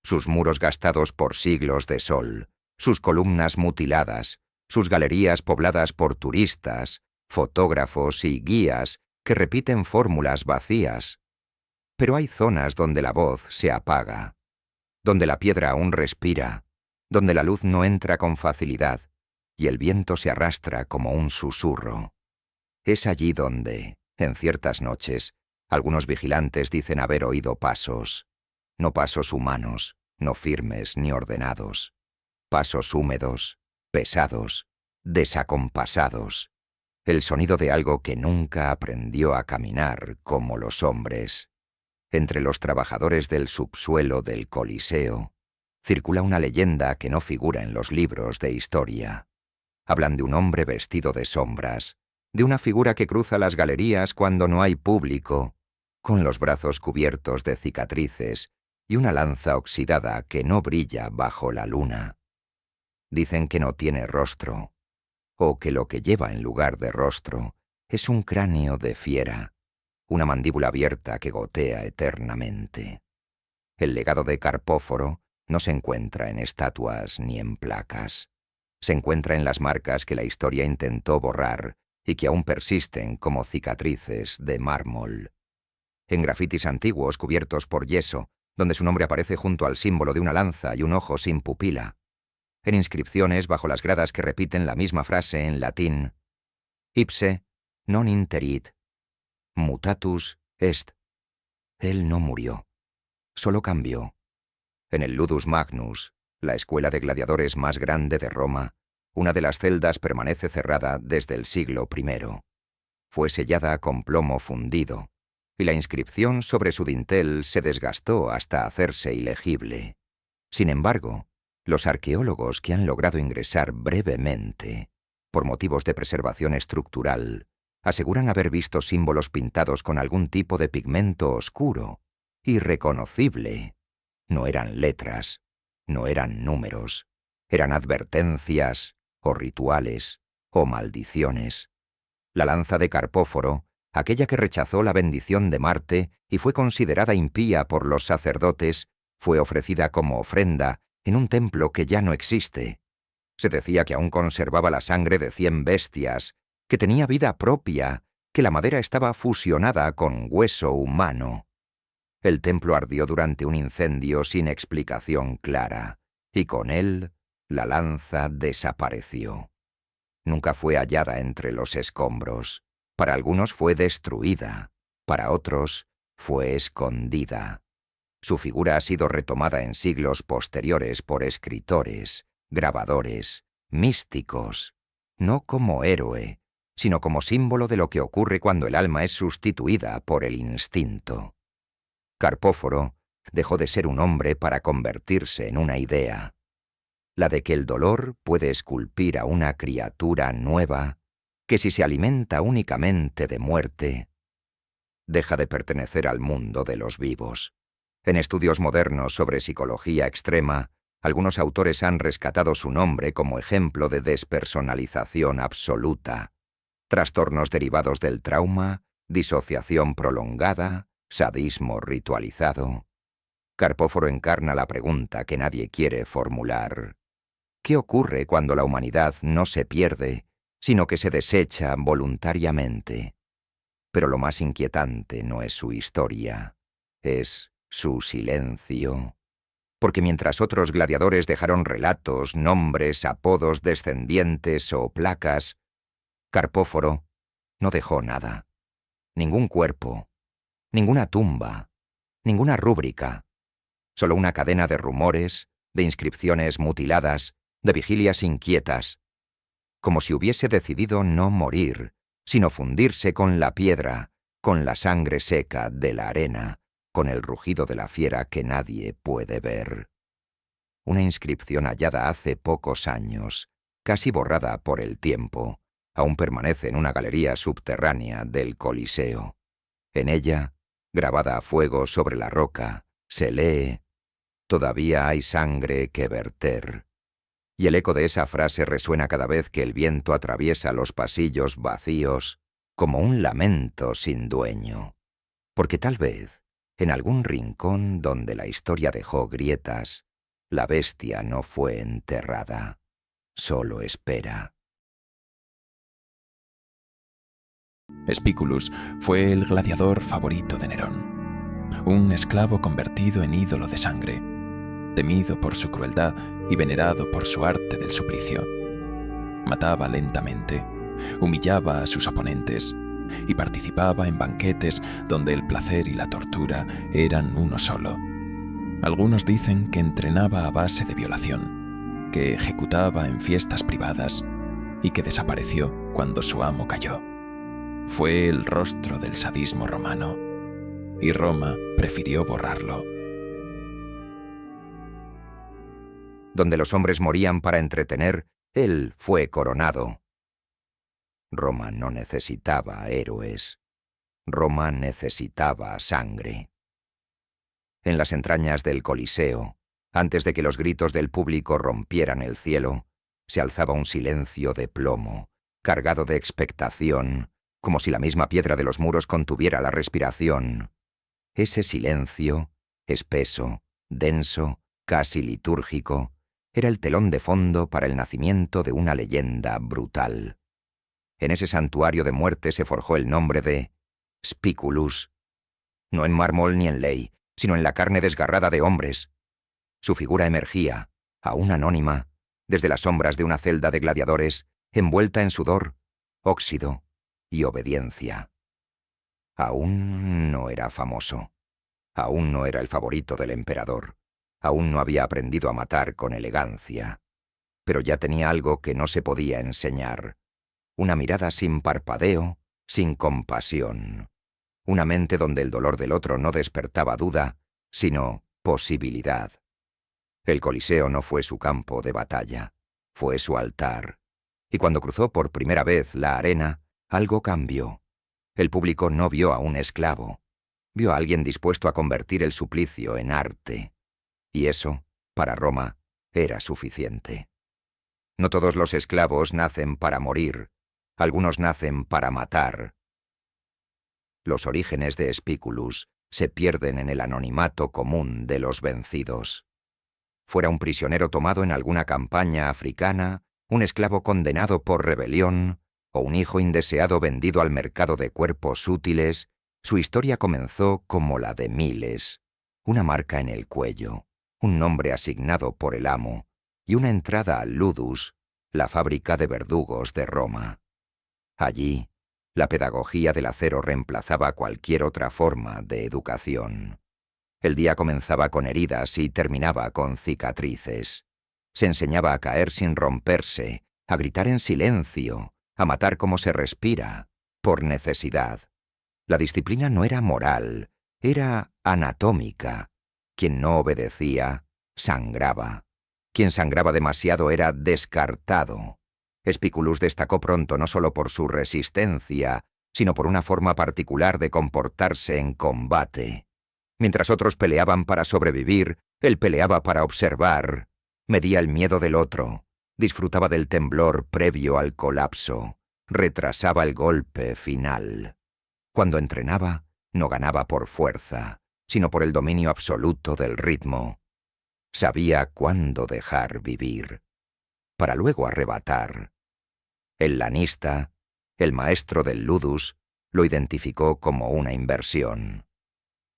sus muros gastados por siglos de sol, sus columnas mutiladas, sus galerías pobladas por turistas, fotógrafos y guías que repiten fórmulas vacías. Pero hay zonas donde la voz se apaga, donde la piedra aún respira, donde la luz no entra con facilidad y el viento se arrastra como un susurro. Es allí donde, en ciertas noches, algunos vigilantes dicen haber oído pasos, no pasos humanos, no firmes ni ordenados, pasos húmedos, pesados, desacompasados, el sonido de algo que nunca aprendió a caminar como los hombres. Entre los trabajadores del subsuelo del Coliseo, circula una leyenda que no figura en los libros de historia. Hablan de un hombre vestido de sombras, de una figura que cruza las galerías cuando no hay público, con los brazos cubiertos de cicatrices y una lanza oxidada que no brilla bajo la luna. Dicen que no tiene rostro, o que lo que lleva en lugar de rostro es un cráneo de fiera, una mandíbula abierta que gotea eternamente. El legado de Carpóforo no se encuentra en estatuas ni en placas. Se encuentra en las marcas que la historia intentó borrar y que aún persisten como cicatrices de mármol. En grafitis antiguos cubiertos por yeso, donde su nombre aparece junto al símbolo de una lanza y un ojo sin pupila. En inscripciones bajo las gradas que repiten la misma frase en latín: Ipse non interit, mutatus est. Él no murió, solo cambió. En el Ludus Magnus, la escuela de gladiadores más grande de Roma, una de las celdas permanece cerrada desde el siglo I. Fue sellada con plomo fundido, y la inscripción sobre su dintel se desgastó hasta hacerse ilegible. Sin embargo, los arqueólogos que han logrado ingresar brevemente, por motivos de preservación estructural, aseguran haber visto símbolos pintados con algún tipo de pigmento oscuro, irreconocible. No eran letras, no eran números, eran advertencias, o rituales, o maldiciones. La lanza de Carpóforo aquella que rechazó la bendición de Marte y fue considerada impía por los sacerdotes, fue ofrecida como ofrenda en un templo que ya no existe. Se decía que aún conservaba la sangre de 100 bestias, que tenía vida propia, que la madera estaba fusionada con hueso humano. El templo ardió durante un incendio sin explicación clara, y con él la lanza desapareció. Nunca fue hallada entre los escombros. Para algunos fue destruida, para otros fue escondida. Su figura ha sido retomada en siglos posteriores por escritores, grabadores, místicos, no como héroe, sino como símbolo de lo que ocurre cuando el alma es sustituida por el instinto. Carpóforo dejó de ser un hombre para convertirse en una idea, la de que el dolor puede esculpir a una criatura nueva que si se alimenta únicamente de muerte, deja de pertenecer al mundo de los vivos. En estudios modernos sobre psicología extrema, algunos autores han rescatado su nombre como ejemplo de despersonalización absoluta, trastornos derivados del trauma, disociación prolongada, sadismo ritualizado. Carpóforo encarna la pregunta que nadie quiere formular. ¿Qué ocurre cuando la humanidad no se pierde, sino que se desecha voluntariamente? Pero lo más inquietante no es su historia, es su silencio. Porque mientras otros gladiadores dejaron relatos, nombres, apodos descendientes o placas, Carpóforo no dejó nada. Ningún cuerpo, ninguna tumba, ninguna rúbrica. Solo una cadena de rumores, de inscripciones mutiladas, de vigilias inquietas. Como si hubiese decidido no morir, sino fundirse con la piedra, con la sangre seca de la arena, con el rugido de la fiera que nadie puede ver. Una inscripción hallada hace pocos años, casi borrada por el tiempo, aún permanece en una galería subterránea del Coliseo. En ella, grabada a fuego sobre la roca, se lee: «Todavía hay sangre que verter». Y el eco de esa frase resuena cada vez que el viento atraviesa los pasillos vacíos como un lamento sin dueño. Porque tal vez, en algún rincón donde la historia dejó grietas, la bestia no fue enterrada, solo espera. Spiculus fue el gladiador favorito de Nerón, un esclavo convertido en ídolo de sangre, temido por su crueldad y venerado por su arte del suplicio. Mataba lentamente, humillaba a sus oponentes y participaba en banquetes donde el placer y la tortura eran uno solo. Algunos dicen que entrenaba a base de violación, que ejecutaba en fiestas privadas y que desapareció cuando su amo cayó. Fue el rostro del sadismo romano, y Roma prefirió borrarlo. Donde los hombres morían para entretener, él fue coronado. Roma no necesitaba héroes. Roma necesitaba sangre. En las entrañas del Coliseo, antes de que los gritos del público rompieran el cielo, se alzaba un silencio de plomo, cargado de expectación, como si la misma piedra de los muros contuviera la respiración. Ese silencio, espeso, denso, casi litúrgico, era el telón de fondo para el nacimiento de una leyenda brutal. En ese santuario de muerte se forjó el nombre de Spiculus, no en mármol ni en ley, sino en la carne desgarrada de hombres. Su figura emergía, aún anónima, desde las sombras de una celda de gladiadores, envuelta en sudor, óxido y obediencia. Aún no era famoso. Aún no era el favorito del emperador. Aún no había aprendido a matar con elegancia. Pero ya tenía algo que no se podía enseñar. Una mirada sin parpadeo, sin compasión. Una mente donde el dolor del otro no despertaba duda, sino posibilidad. El Coliseo no fue su campo de batalla, fue su altar. Y cuando cruzó por primera vez la arena, algo cambió. El público no vio a un esclavo, vio a alguien dispuesto a convertir el suplicio en arte. Y eso, para Roma, era suficiente. No todos los esclavos nacen para morir, algunos nacen para matar. Los orígenes de Spículus se pierden en el anonimato común de los vencidos. Fuera un prisionero tomado en alguna campaña africana, un esclavo condenado por rebelión, o un hijo indeseado vendido al mercado de cuerpos útiles, su historia comenzó como la de miles: una marca en el cuello, un nombre asignado por el amo y una entrada al Ludus, la fábrica de verdugos de Roma. Allí, la pedagogía del acero reemplazaba cualquier otra forma de educación. El día comenzaba con heridas y terminaba con cicatrices. Se enseñaba a caer sin romperse, a gritar en silencio, a matar como se respira, por necesidad. La disciplina no era moral, era anatómica. Quien no obedecía, sangraba. Quien sangraba demasiado era descartado. Spículus destacó pronto no solo por su resistencia, sino por una forma particular de comportarse en combate. Mientras otros peleaban para sobrevivir, él peleaba para observar. Medía el miedo del otro, disfrutaba del temblor previo al colapso, retrasaba el golpe final. Cuando entrenaba, no ganaba por fuerza, sino por el dominio absoluto del ritmo. Sabía cuándo dejar vivir, para luego arrebatar. El lanista, el maestro del Ludus, lo identificó como una inversión.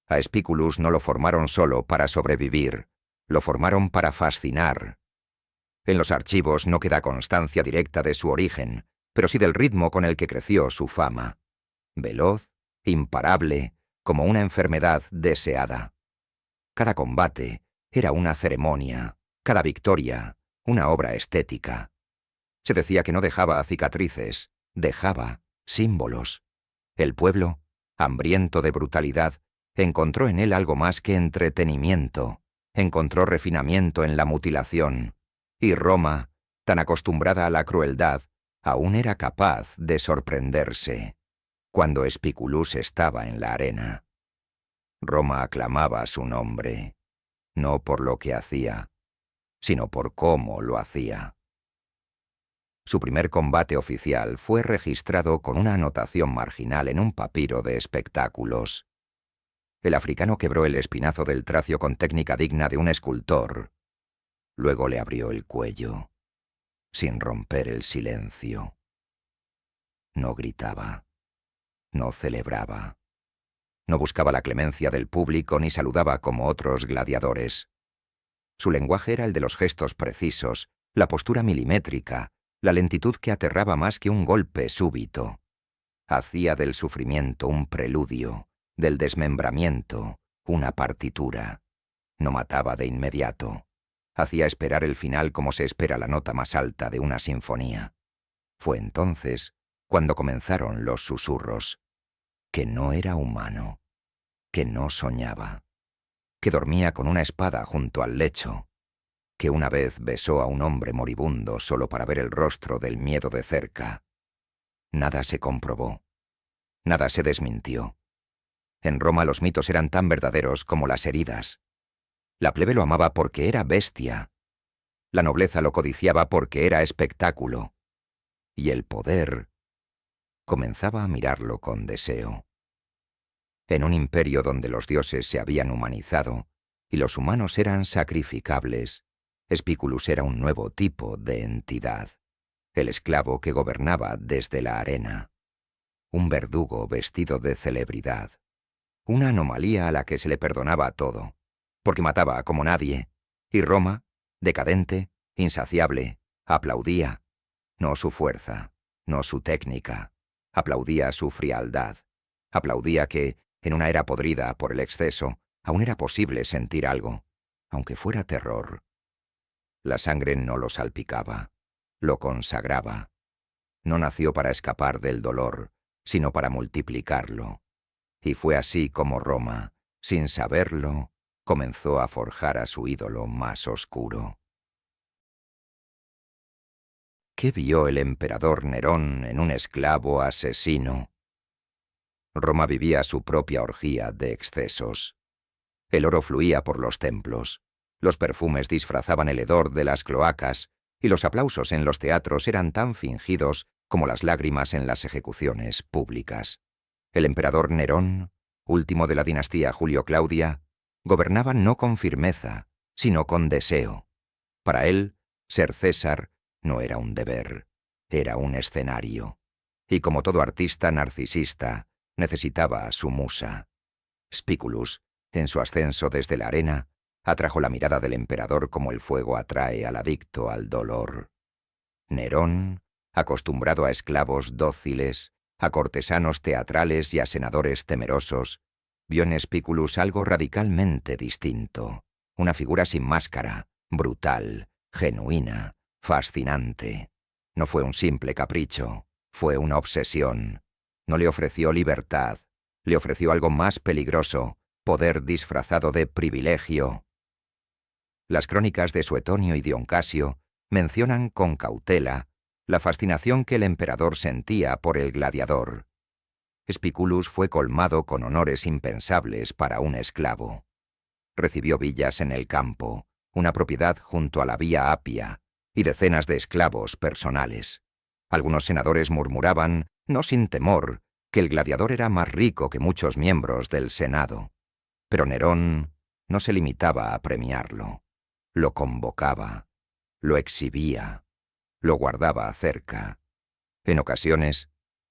A Spículus no lo formaron solo para sobrevivir, lo formaron para fascinar. En los archivos no queda constancia directa de su origen, pero sí del ritmo con el que creció su fama. Veloz, imparable, como una enfermedad deseada. Cada combate era una ceremonia, cada victoria una obra estética. Se decía que no dejaba cicatrices, dejaba símbolos. El pueblo, hambriento de brutalidad, encontró en él algo más que entretenimiento, encontró refinamiento en la mutilación, y Roma, tan acostumbrada a la crueldad, aún era capaz de sorprenderse. Cuando Spículus estaba en la arena, Roma aclamaba su nombre, no por lo que hacía, sino por cómo lo hacía. Su primer combate oficial fue registrado con una anotación marginal en un papiro de espectáculos. El africano quebró el espinazo del tracio con técnica digna de un escultor. Luego le abrió el cuello, sin romper el silencio. No gritaba, no celebraba, no buscaba la clemencia del público ni saludaba como otros gladiadores. Su lenguaje era el de los gestos precisos, la postura milimétrica, la lentitud que aterraba más que un golpe súbito. Hacía del sufrimiento un preludio, del desmembramiento una partitura. No mataba de inmediato. Hacía esperar el final como se espera la nota más alta de una sinfonía. Fue entonces cuando comenzaron los susurros. Que no era humano, que no soñaba, que dormía con una espada junto al lecho, que una vez besó a un hombre moribundo solo para ver el rostro del miedo de cerca. Nada se comprobó, nada se desmintió. En Roma los mitos eran tan verdaderos como las heridas. La plebe lo amaba porque era bestia. La nobleza lo codiciaba porque era espectáculo. Y el poder comenzaba a mirarlo con deseo. En un imperio donde los dioses se habían humanizado y los humanos eran sacrificables, Spículus era un nuevo tipo de entidad, el esclavo que gobernaba desde la arena, un verdugo vestido de celebridad, una anomalía a la que se le perdonaba todo, porque mataba como nadie, y Roma, decadente, insaciable, aplaudía, no su fuerza, no su técnica, aplaudía su frialdad, aplaudía que, en una era podrida por el exceso, aún era posible sentir algo, aunque fuera terror. La sangre no lo salpicaba, lo consagraba. No nació para escapar del dolor, sino para multiplicarlo. Y fue así como Roma, sin saberlo, comenzó a forjar a su ídolo más oscuro. ¿Qué vio el emperador Nerón en un esclavo asesino? Roma vivía su propia orgía de excesos. El oro fluía por los templos, los perfumes disfrazaban el hedor de las cloacas, y los aplausos en los teatros eran tan fingidos como las lágrimas en las ejecuciones públicas. El emperador Nerón, último de la dinastía Julio-Claudia, gobernaba no con firmeza, sino con deseo. Para él, ser César no era un deber, era un escenario. Y como todo artista narcisista, necesitaba a su musa. Spiculus, en su ascenso desde la arena, atrajo la mirada del emperador como el fuego atrae al adicto al dolor. Nerón, acostumbrado a esclavos dóciles, a cortesanos teatrales y a senadores temerosos, vio en Spiculus algo radicalmente distinto, una figura sin máscara, brutal, genuina, fascinante. No fue un simple capricho, fue una obsesión. No le ofreció libertad, le ofreció algo más peligroso, poder disfrazado de privilegio. Las crónicas de Suetonio y Dion Casio mencionan con cautela la fascinación que el emperador sentía por el gladiador. Spiculus fue colmado con honores impensables para un esclavo. Recibió villas en el campo, una propiedad junto a la Vía Apia y decenas de esclavos personales. Algunos senadores murmuraban, no sin temor, que el gladiador era más rico que muchos miembros del Senado. Pero Nerón no se limitaba a premiarlo. Lo convocaba, lo exhibía, lo guardaba cerca. En ocasiones,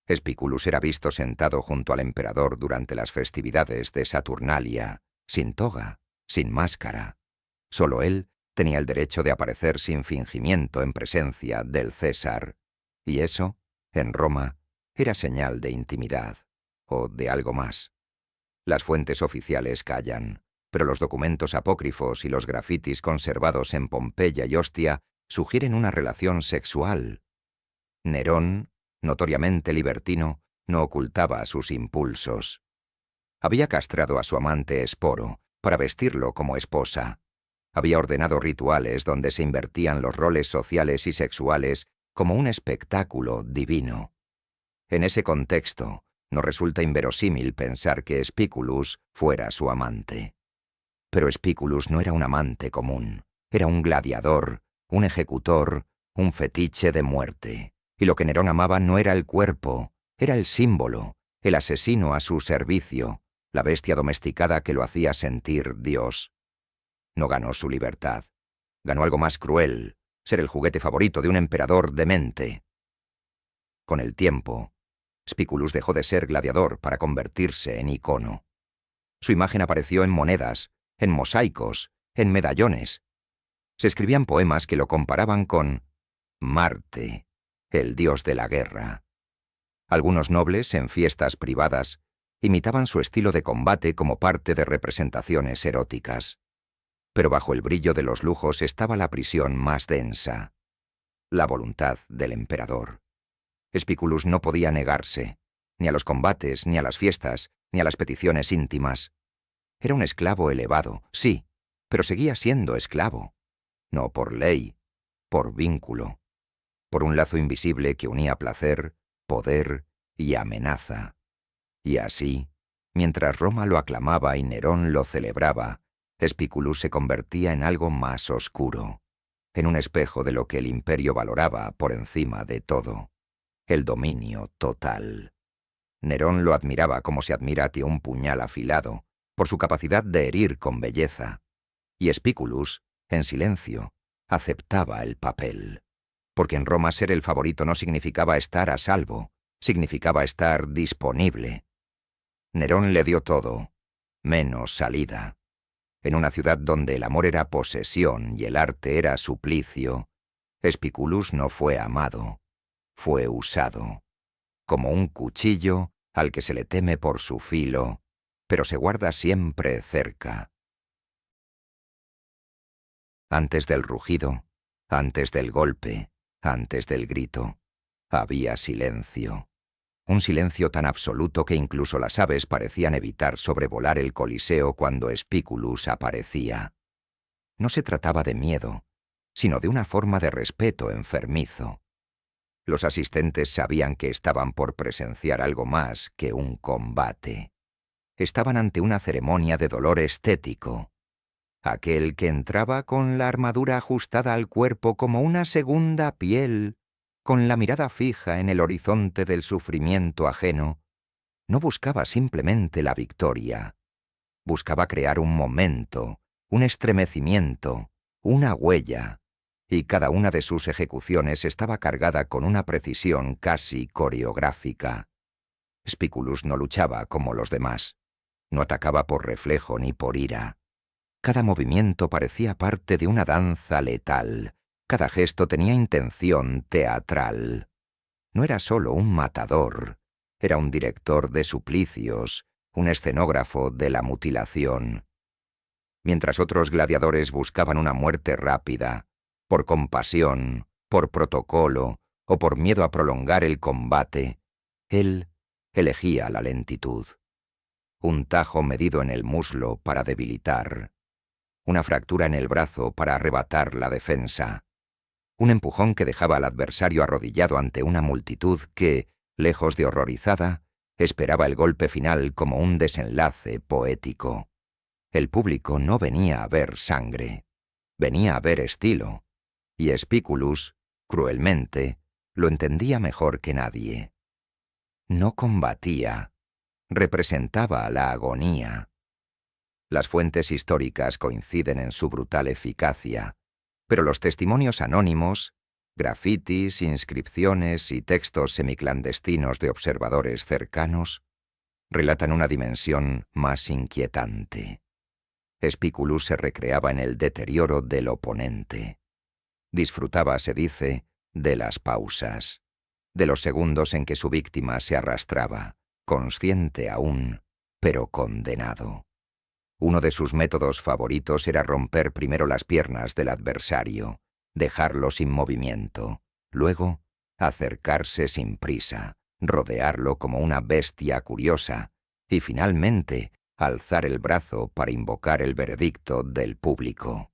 Spiculus era visto sentado junto al emperador durante las festividades de Saturnalia, sin toga, sin máscara. Solo él tenía el derecho de aparecer sin fingimiento en presencia del César, y eso, en Roma, era señal de intimidad, o de algo más. Las fuentes oficiales callan, pero los documentos apócrifos y los grafitis conservados en Pompeya y Ostia sugieren una relación sexual. Nerón, notoriamente libertino, no ocultaba sus impulsos. Había castrado a su amante Esporo para vestirlo como esposa. Había ordenado rituales donde se invertían los roles sociales y sexuales como un espectáculo divino. En ese contexto, no resulta inverosímil pensar que Spiculus fuera su amante. Pero Spiculus no era un amante común, era un gladiador, un ejecutor, un fetiche de muerte. Y lo que Nerón amaba no era el cuerpo, era el símbolo, el asesino a su servicio, la bestia domesticada que lo hacía sentir Dios. No ganó su libertad, ganó algo más cruel, ser el juguete favorito de un emperador demente. Con el tiempo, Spiculus dejó de ser gladiador para convertirse en icono. Su imagen apareció en monedas, en mosaicos, en medallones. Se escribían poemas que lo comparaban con Marte, el dios de la guerra. Algunos nobles, en fiestas privadas, imitaban su estilo de combate como parte de representaciones eróticas. Pero bajo el brillo de los lujos estaba la prisión más densa, la voluntad del emperador. Spiculus no podía negarse, ni a los combates, ni a las fiestas, ni a las peticiones íntimas. Era un esclavo elevado, sí, pero seguía siendo esclavo. No por ley, por vínculo, por un lazo invisible que unía placer, poder y amenaza. Y así, mientras Roma lo aclamaba y Nerón lo celebraba, Spiculus se convertía en algo más oscuro, en un espejo de lo que el imperio valoraba por encima de todo, el dominio total. Nerón lo admiraba como se admira ante un puñal afilado, por su capacidad de herir con belleza, y Spiculus, en silencio, aceptaba el papel. Porque en Roma ser el favorito no significaba estar a salvo, significaba estar disponible. Nerón le dio todo, menos salida. En una ciudad donde el amor era posesión y el arte era suplicio, Spiculus no fue amado, fue usado, como un cuchillo al que se le teme por su filo, pero se guarda siempre cerca. Antes del rugido, antes del golpe, antes del grito, había silencio. Un silencio tan absoluto que incluso las aves parecían evitar sobrevolar el Coliseo cuando Spiculus aparecía. No se trataba de miedo, sino de una forma de respeto enfermizo. Los asistentes sabían que estaban por presenciar algo más que un combate. Estaban ante una ceremonia de dolor estético. Aquel que entraba con la armadura ajustada al cuerpo como una segunda piel, con la mirada fija en el horizonte del sufrimiento ajeno, no buscaba simplemente la victoria. Buscaba crear un momento, un estremecimiento, una huella, y cada una de sus ejecuciones estaba cargada con una precisión casi coreográfica. Spiculus no luchaba como los demás. No atacaba por reflejo ni por ira. Cada movimiento parecía parte de una danza letal. Cada gesto tenía intención teatral. No era solo un matador, era un director de suplicios, un escenógrafo de la mutilación. Mientras otros gladiadores buscaban una muerte rápida, por compasión, por protocolo o por miedo a prolongar el combate, él elegía la lentitud. Un tajo medido en el muslo para debilitar, una fractura en el brazo para arrebatar la defensa, un empujón que dejaba al adversario arrodillado ante una multitud que, lejos de horrorizada, esperaba el golpe final como un desenlace poético. El público no venía a ver sangre, venía a ver estilo, y Spiculus, cruelmente, lo entendía mejor que nadie. No combatía, representaba la agonía. Las fuentes históricas coinciden en su brutal eficacia, pero los testimonios anónimos, grafitis, inscripciones y textos semiclandestinos de observadores cercanos, relatan una dimensión más inquietante. Spiculus se recreaba en el deterioro del oponente. Disfrutaba, se dice, de las pausas, de los segundos en que su víctima se arrastraba, consciente aún, pero condenado. Uno de sus métodos favoritos era romper primero las piernas del adversario, dejarlo sin movimiento, luego acercarse sin prisa, rodearlo como una bestia curiosa y finalmente alzar el brazo para invocar el veredicto del público.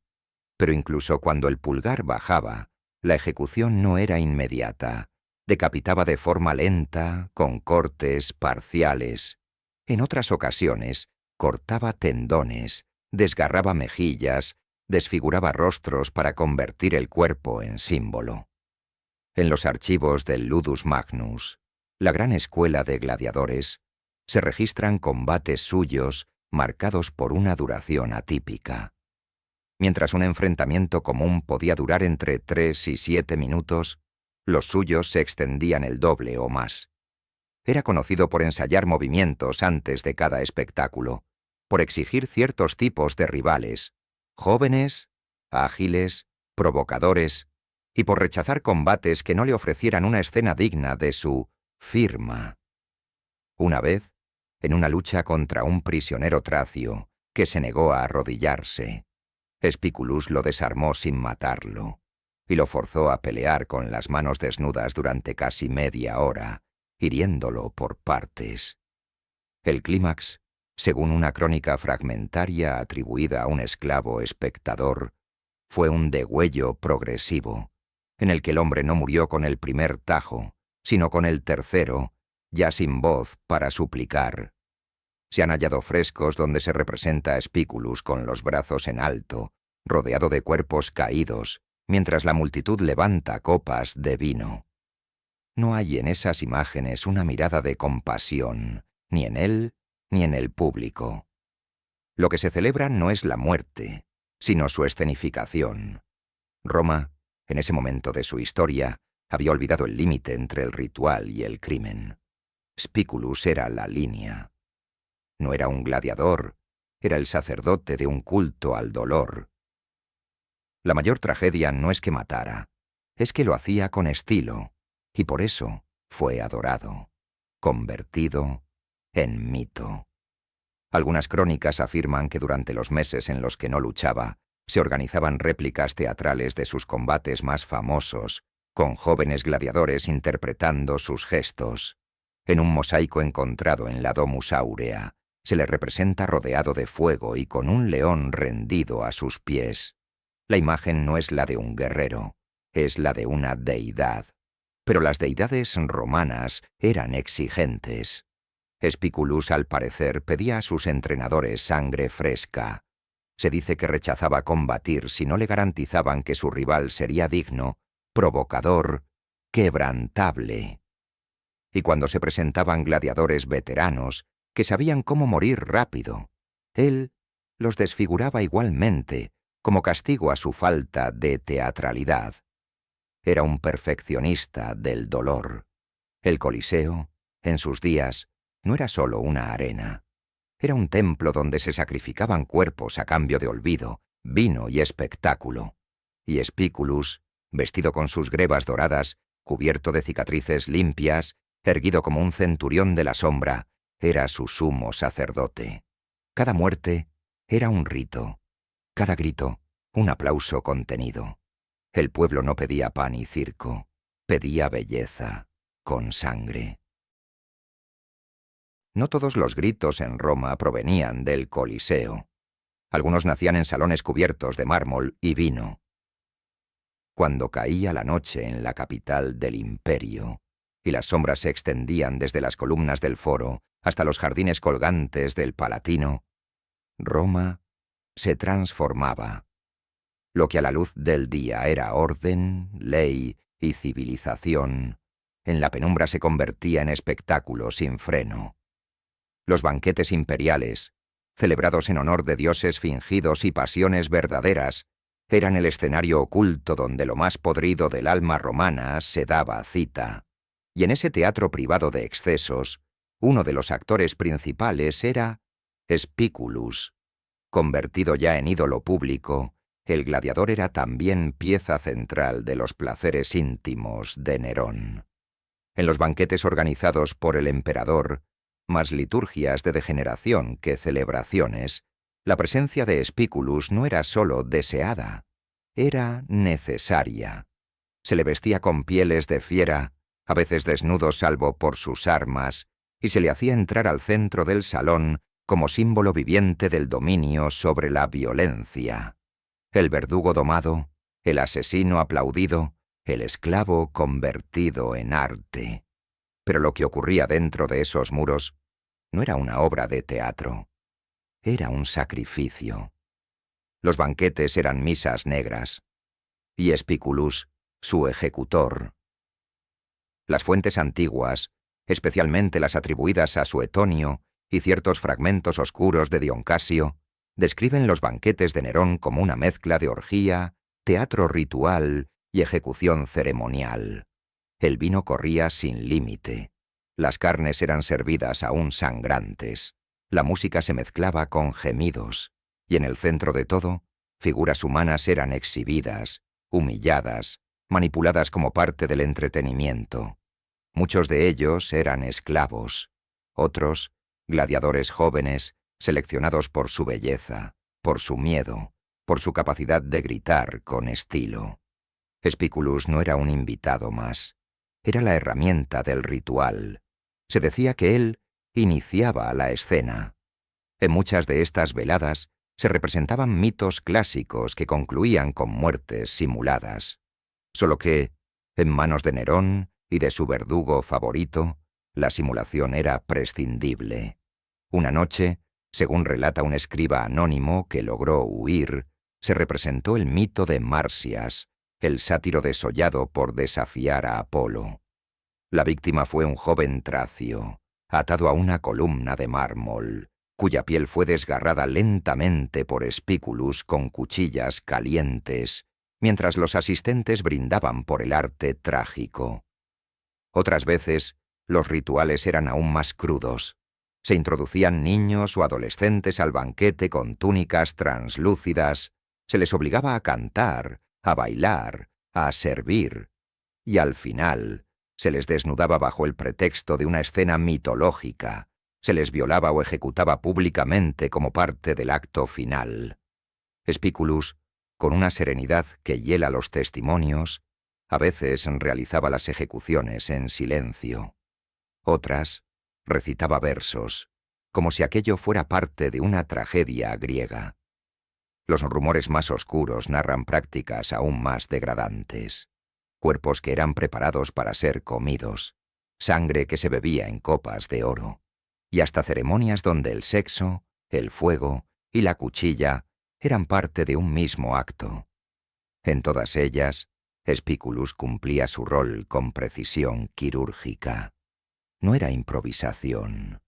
Pero incluso cuando el pulgar bajaba, la ejecución no era inmediata. Decapitaba de forma lenta, con cortes parciales. En otras ocasiones, cortaba tendones, desgarraba mejillas, desfiguraba rostros para convertir el cuerpo en símbolo. En los archivos del Ludus Magnus, la gran escuela de gladiadores, se registran combates suyos marcados por una duración atípica. Mientras un enfrentamiento común podía durar entre 3 y 7 minutos, los suyos se extendían el doble o más. Era conocido por ensayar movimientos antes de cada espectáculo, por exigir ciertos tipos de rivales, jóvenes, ágiles, provocadores, y por rechazar combates que no le ofrecieran una escena digna de su firma. Una vez, en una lucha contra un prisionero tracio que se negó a arrodillarse, Spiculus lo desarmó sin matarlo y lo forzó a pelear con las manos desnudas durante casi media hora, hiriéndolo por partes. El clímax, según una crónica fragmentaria atribuida a un esclavo espectador, fue un degüello progresivo, en el que el hombre no murió con el primer tajo, sino con el tercero, ya sin voz para suplicar. Se han hallado frescos donde se representa a Spiculus con los brazos en alto, rodeado de cuerpos caídos, mientras la multitud levanta copas de vino. No hay en esas imágenes una mirada de compasión, ni en él ni en el público. Lo que se celebra no es la muerte, sino su escenificación. Roma, en ese momento de su historia, había olvidado el límite entre el ritual y el crimen. Spiculus era la línea. No era un gladiador, era el sacerdote de un culto al dolor. La mayor tragedia no es que matara, es que lo hacía con estilo, y por eso fue adorado, convertido en mito. Algunas crónicas afirman que durante los meses en los que no luchaba, se organizaban réplicas teatrales de sus combates más famosos, con jóvenes gladiadores interpretando sus gestos. En un mosaico encontrado en la Domus Aurea, se le representa rodeado de fuego y con un león rendido a sus pies. La imagen no es la de un guerrero, es la de una deidad. Pero las deidades romanas eran exigentes. Spiculus, al parecer, pedía a sus entrenadores sangre fresca. Se dice que rechazaba combatir si no le garantizaban que su rival sería digno, provocador, quebrantable. y cuando se presentaban gladiadores veteranos que sabían cómo morir rápido, él los desfiguraba igualmente como castigo a su falta de teatralidad. Era un perfeccionista del dolor. El Coliseo, en sus días, no era solo una arena. Era un templo donde se sacrificaban cuerpos a cambio de olvido, vino y espectáculo. Y Spículus, vestido con sus grebas doradas, cubierto de cicatrices limpias, erguido como un centurión de la sombra, era su sumo sacerdote. Cada muerte era un rito, cada grito un aplauso contenido. El pueblo no pedía pan y circo, pedía belleza con sangre. No todos los gritos en Roma provenían del Coliseo. Algunos nacían en salones cubiertos de mármol y vino. Cuando caía la noche en la capital del imperio, y las sombras se extendían desde las columnas del foro hasta los jardines colgantes del Palatino, Roma se transformaba. Lo que a la luz del día era orden, ley y civilización, en la penumbra se convertía en espectáculo sin freno. Los banquetes imperiales, celebrados en honor de dioses fingidos y pasiones verdaderas, eran el escenario oculto donde lo más podrido del alma romana se daba cita. Y en ese teatro privado de excesos, uno de los actores principales era Spículus. Convertido ya en ídolo público, el gladiador era también pieza central de los placeres íntimos de Nerón. En los banquetes organizados por el emperador, más liturgias de degeneración que celebraciones, la presencia de Spículus no era sólo deseada, era necesaria. Se le vestía con pieles de fiera, a veces desnudo salvo por sus armas, y se le hacía entrar al centro del salón como símbolo viviente del dominio sobre la violencia. El verdugo domado, el asesino aplaudido, el esclavo convertido en arte. Pero lo que ocurría dentro de esos muros no era una obra de teatro, era un sacrificio. Los banquetes eran misas negras, y Spículus, su ejecutor. Las fuentes antiguas, especialmente las atribuidas a Suetonio y ciertos fragmentos oscuros de Dion Casio, describen los banquetes de Nerón como una mezcla de orgía, teatro ritual y ejecución ceremonial. El vino corría sin límite. Las carnes eran servidas aún sangrantes. La música se mezclaba con gemidos. Y en el centro de todo, figuras humanas eran exhibidas, humilladas, manipuladas como parte del entretenimiento. Muchos de ellos eran esclavos. Otros, gladiadores jóvenes, seleccionados por su belleza, por su miedo, por su capacidad de gritar con estilo. Spículus no era un invitado más. Era la herramienta del ritual. Se decía que él iniciaba la escena. En muchas de estas veladas se representaban mitos clásicos que concluían con muertes simuladas. Solo que, en manos de Nerón y de su verdugo favorito, la simulación era prescindible. Una noche, según relata un escriba anónimo que logró huir, se representó el mito de Marsias, el sátiro desollado por desafiar a Apolo. La víctima fue un joven tracio, atado a una columna de mármol, cuya piel fue desgarrada lentamente por Spículus con cuchillas calientes, mientras los asistentes brindaban por el arte trágico. Otras veces, los rituales eran aún más crudos. Se introducían niños o adolescentes al banquete con túnicas translúcidas, se les obligaba a cantar, a bailar, a servir, y al final se les desnudaba bajo el pretexto de una escena mitológica, se les violaba o ejecutaba públicamente como parte del acto final. Spículus, con una serenidad que hiela los testimonios, a veces realizaba las ejecuciones en silencio. Otras, recitaba versos, como si aquello fuera parte de una tragedia griega. Los rumores más oscuros narran prácticas aún más degradantes. Cuerpos que eran preparados para ser comidos, sangre que se bebía en copas de oro, y hasta ceremonias donde el sexo, el fuego y la cuchilla eran parte de un mismo acto. En todas ellas, Spículus cumplía su rol con precisión quirúrgica. no era improvisación,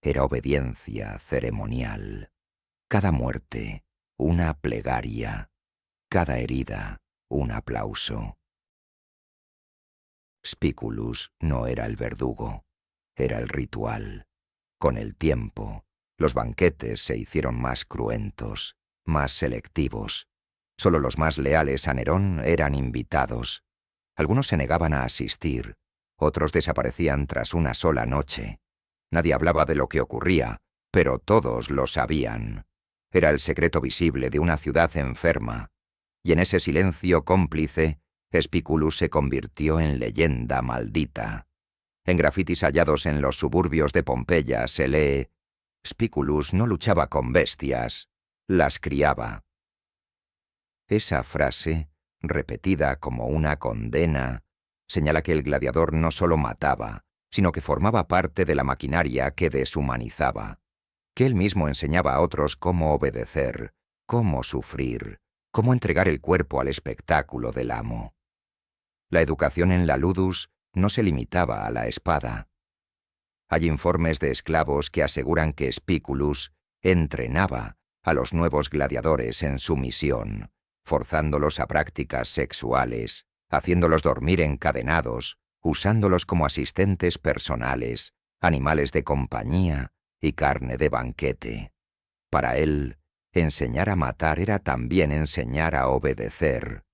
era obediencia ceremonial. Cada muerte, una plegaria, cada herida, un aplauso. Spiculus no era el verdugo, era el ritual. Con el tiempo, los banquetes se hicieron más cruentos, más selectivos. Solo los más leales a Nerón eran invitados. Algunos se negaban a asistir, otros desaparecían tras una sola noche. Nadie hablaba de lo que ocurría, pero todos lo sabían. Era el secreto visible de una ciudad enferma, y en ese silencio cómplice, Spiculus se convirtió en leyenda maldita. En grafitis hallados en los suburbios de Pompeya se lee: Spiculus no luchaba con bestias, las criaba. Esa frase, repetida como una condena, señala que el gladiador no solo mataba, sino que formaba parte de la maquinaria que deshumanizaba, que él mismo enseñaba a otros cómo obedecer, cómo sufrir, cómo entregar el cuerpo al espectáculo del amo. La educación en la ludus no se limitaba a la espada. Hay informes de esclavos que aseguran que Spiculus entrenaba a los nuevos gladiadores en sumisión, forzándolos a prácticas sexuales, haciéndolos dormir encadenados, usándolos como asistentes personales, animales de compañía y carne de banquete. Para él, enseñar a matar era también enseñar a obedecer.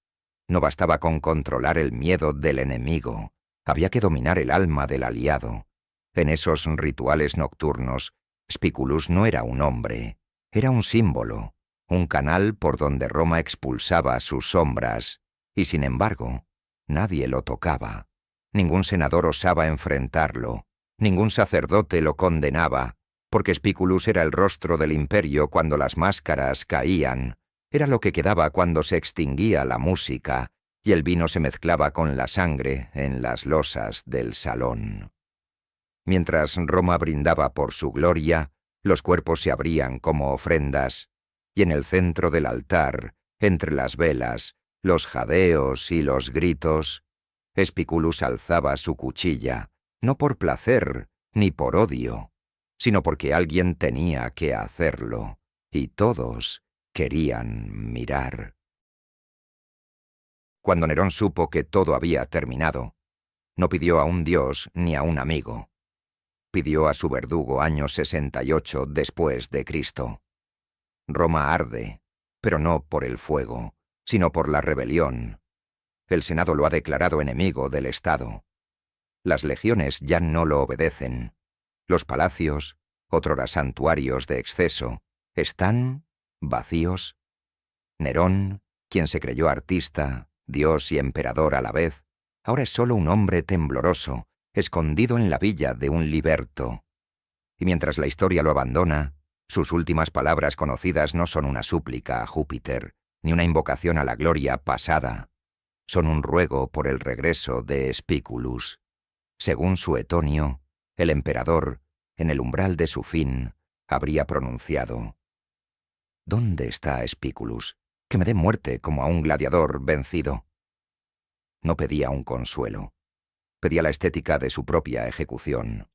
No bastaba con controlar el miedo del enemigo, había que dominar el alma del aliado. En esos rituales nocturnos, Spiculus no era un hombre, era un símbolo, un canal por donde Roma expulsaba sus sombras, y sin embargo, nadie lo tocaba. Ningún senador osaba enfrentarlo, ningún sacerdote lo condenaba, porque Spiculus era el rostro del imperio cuando las máscaras caían, era lo que quedaba cuando se extinguía la música y el vino se mezclaba con la sangre en las losas del salón. Mientras Roma brindaba por su gloria, los cuerpos se abrían como ofrendas, y en el centro del altar, entre las velas, los jadeos y los gritos, Spiculus alzaba su cuchilla, no por placer ni por odio, sino porque alguien tenía que hacerlo, y todos querían mirar. Cuando Nerón supo que todo había terminado, no pidió a un dios ni a un amigo. Pidió a su verdugo año 68 después de Cristo. Roma arde, pero no por el fuego, sino por la rebelión. El Senado lo ha declarado enemigo del Estado. Las legiones ya no lo obedecen. Los palacios, otrora santuarios de exceso, están vacíos. Nerón, quien se creyó artista, dios y emperador a la vez, ahora es solo un hombre tembloroso, escondido en la villa de un liberto. Y mientras la historia lo abandona, sus últimas palabras conocidas no son una súplica a Júpiter, ni una invocación a la gloria pasada. Son un ruego por el regreso de Spiculus. Según Suetonio, el emperador, en el umbral de su fin, habría pronunciado: ¿Dónde está Spiculus? Que me dé muerte como a un gladiador vencido. No pedía un consuelo. Pedía la estética de su propia ejecución.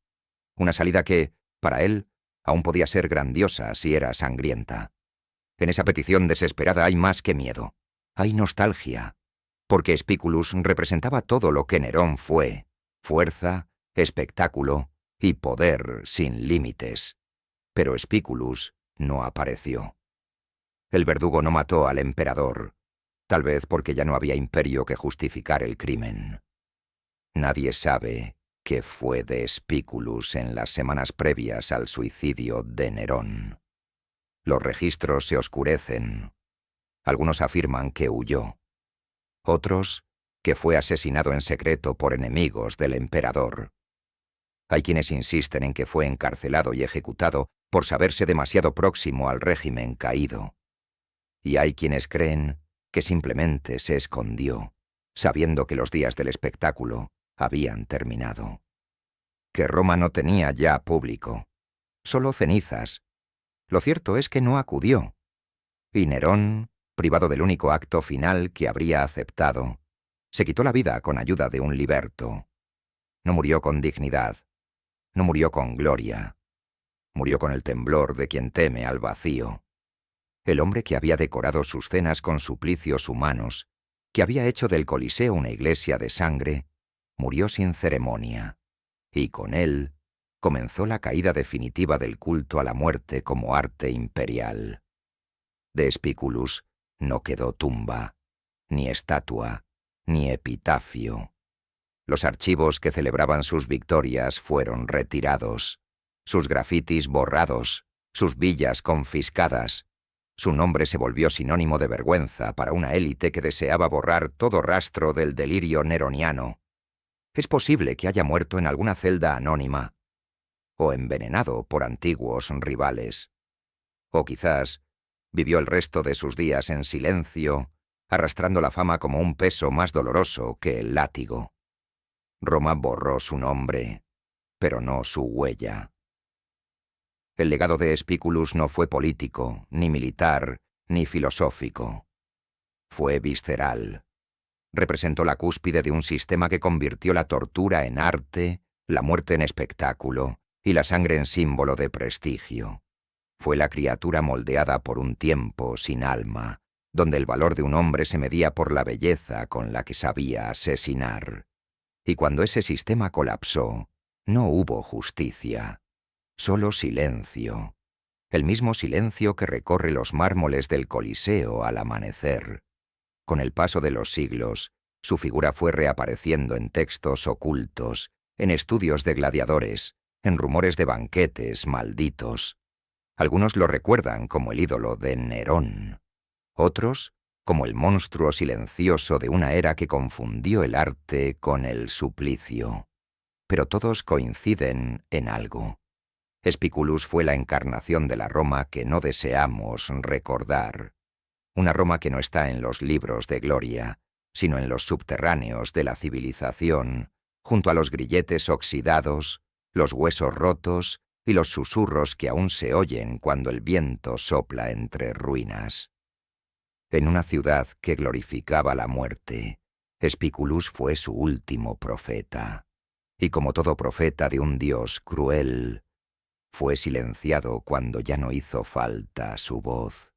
Una salida que, para él, aún podía ser grandiosa si era sangrienta. En esa petición desesperada hay más que miedo. Hay nostalgia. Porque Spiculus representaba todo lo que Nerón fue: fuerza, espectáculo y poder sin límites. Pero Spiculus no apareció. El verdugo no mató al emperador, tal vez porque ya no había imperio que justificar el crimen. Nadie sabe qué fue de Spiculus en las semanas previas al suicidio de Nerón. Los registros se oscurecen. Algunos afirman que huyó. Otros, que fue asesinado en secreto por enemigos del emperador. Hay quienes insisten en que fue encarcelado y ejecutado por saberse demasiado próximo al régimen caído. Y hay quienes creen que simplemente se escondió, sabiendo que los días del espectáculo habían terminado. Que Roma no tenía ya público, solo cenizas. Lo cierto es que no acudió. Y Nerón, privado del único acto final que habría aceptado, se quitó la vida con ayuda de un liberto. No murió con dignidad. no murió con gloria. Murió con el temblor de quien teme al vacío. El hombre que había decorado sus cenas con suplicios humanos, que había hecho del Coliseo una iglesia de sangre, murió sin ceremonia, y con él comenzó la caída definitiva del culto a la muerte como arte imperial. De Spiculus no quedó tumba, ni estatua, ni epitafio. Los archivos que celebraban sus victorias fueron retirados, sus grafitis borrados, sus villas confiscadas. Su nombre se volvió sinónimo de vergüenza para una élite que deseaba borrar todo rastro del delirio neroniano. Es posible que haya muerto en alguna celda anónima, o envenenado por antiguos rivales. O quizás vivió el resto de sus días en silencio, arrastrando la fama como un peso más doloroso que el látigo. Roma borró su nombre, pero no su huella. El legado de Spiculus no fue político, ni militar, ni filosófico. Fue visceral. Representó la cúspide de un sistema que convirtió la tortura en arte, la muerte en espectáculo y la sangre en símbolo de prestigio. Fue la criatura moldeada por un tiempo sin alma, donde el valor de un hombre se medía por la belleza con la que sabía asesinar. Y cuando ese sistema colapsó, no hubo justicia. Solo silencio, el mismo silencio que recorre los mármoles del Coliseo al amanecer. Con el paso de los siglos, su figura fue reapareciendo en textos ocultos, en estudios de gladiadores, en rumores de banquetes malditos. Algunos lo recuerdan como el ídolo de Nerón, otros como el monstruo silencioso de una era que confundió el arte con el suplicio. Pero todos coinciden en algo. Spiculus fue la encarnación de la Roma que no deseamos recordar. Una Roma que no está en los libros de gloria, sino en los subterráneos de la civilización, junto a los grilletes oxidados, los huesos rotos y los susurros que aún se oyen cuando el viento sopla entre ruinas. En una ciudad que glorificaba la muerte, Spiculus fue su último profeta, y como todo profeta de un dios cruel, fue silenciado cuando ya no hizo falta su voz.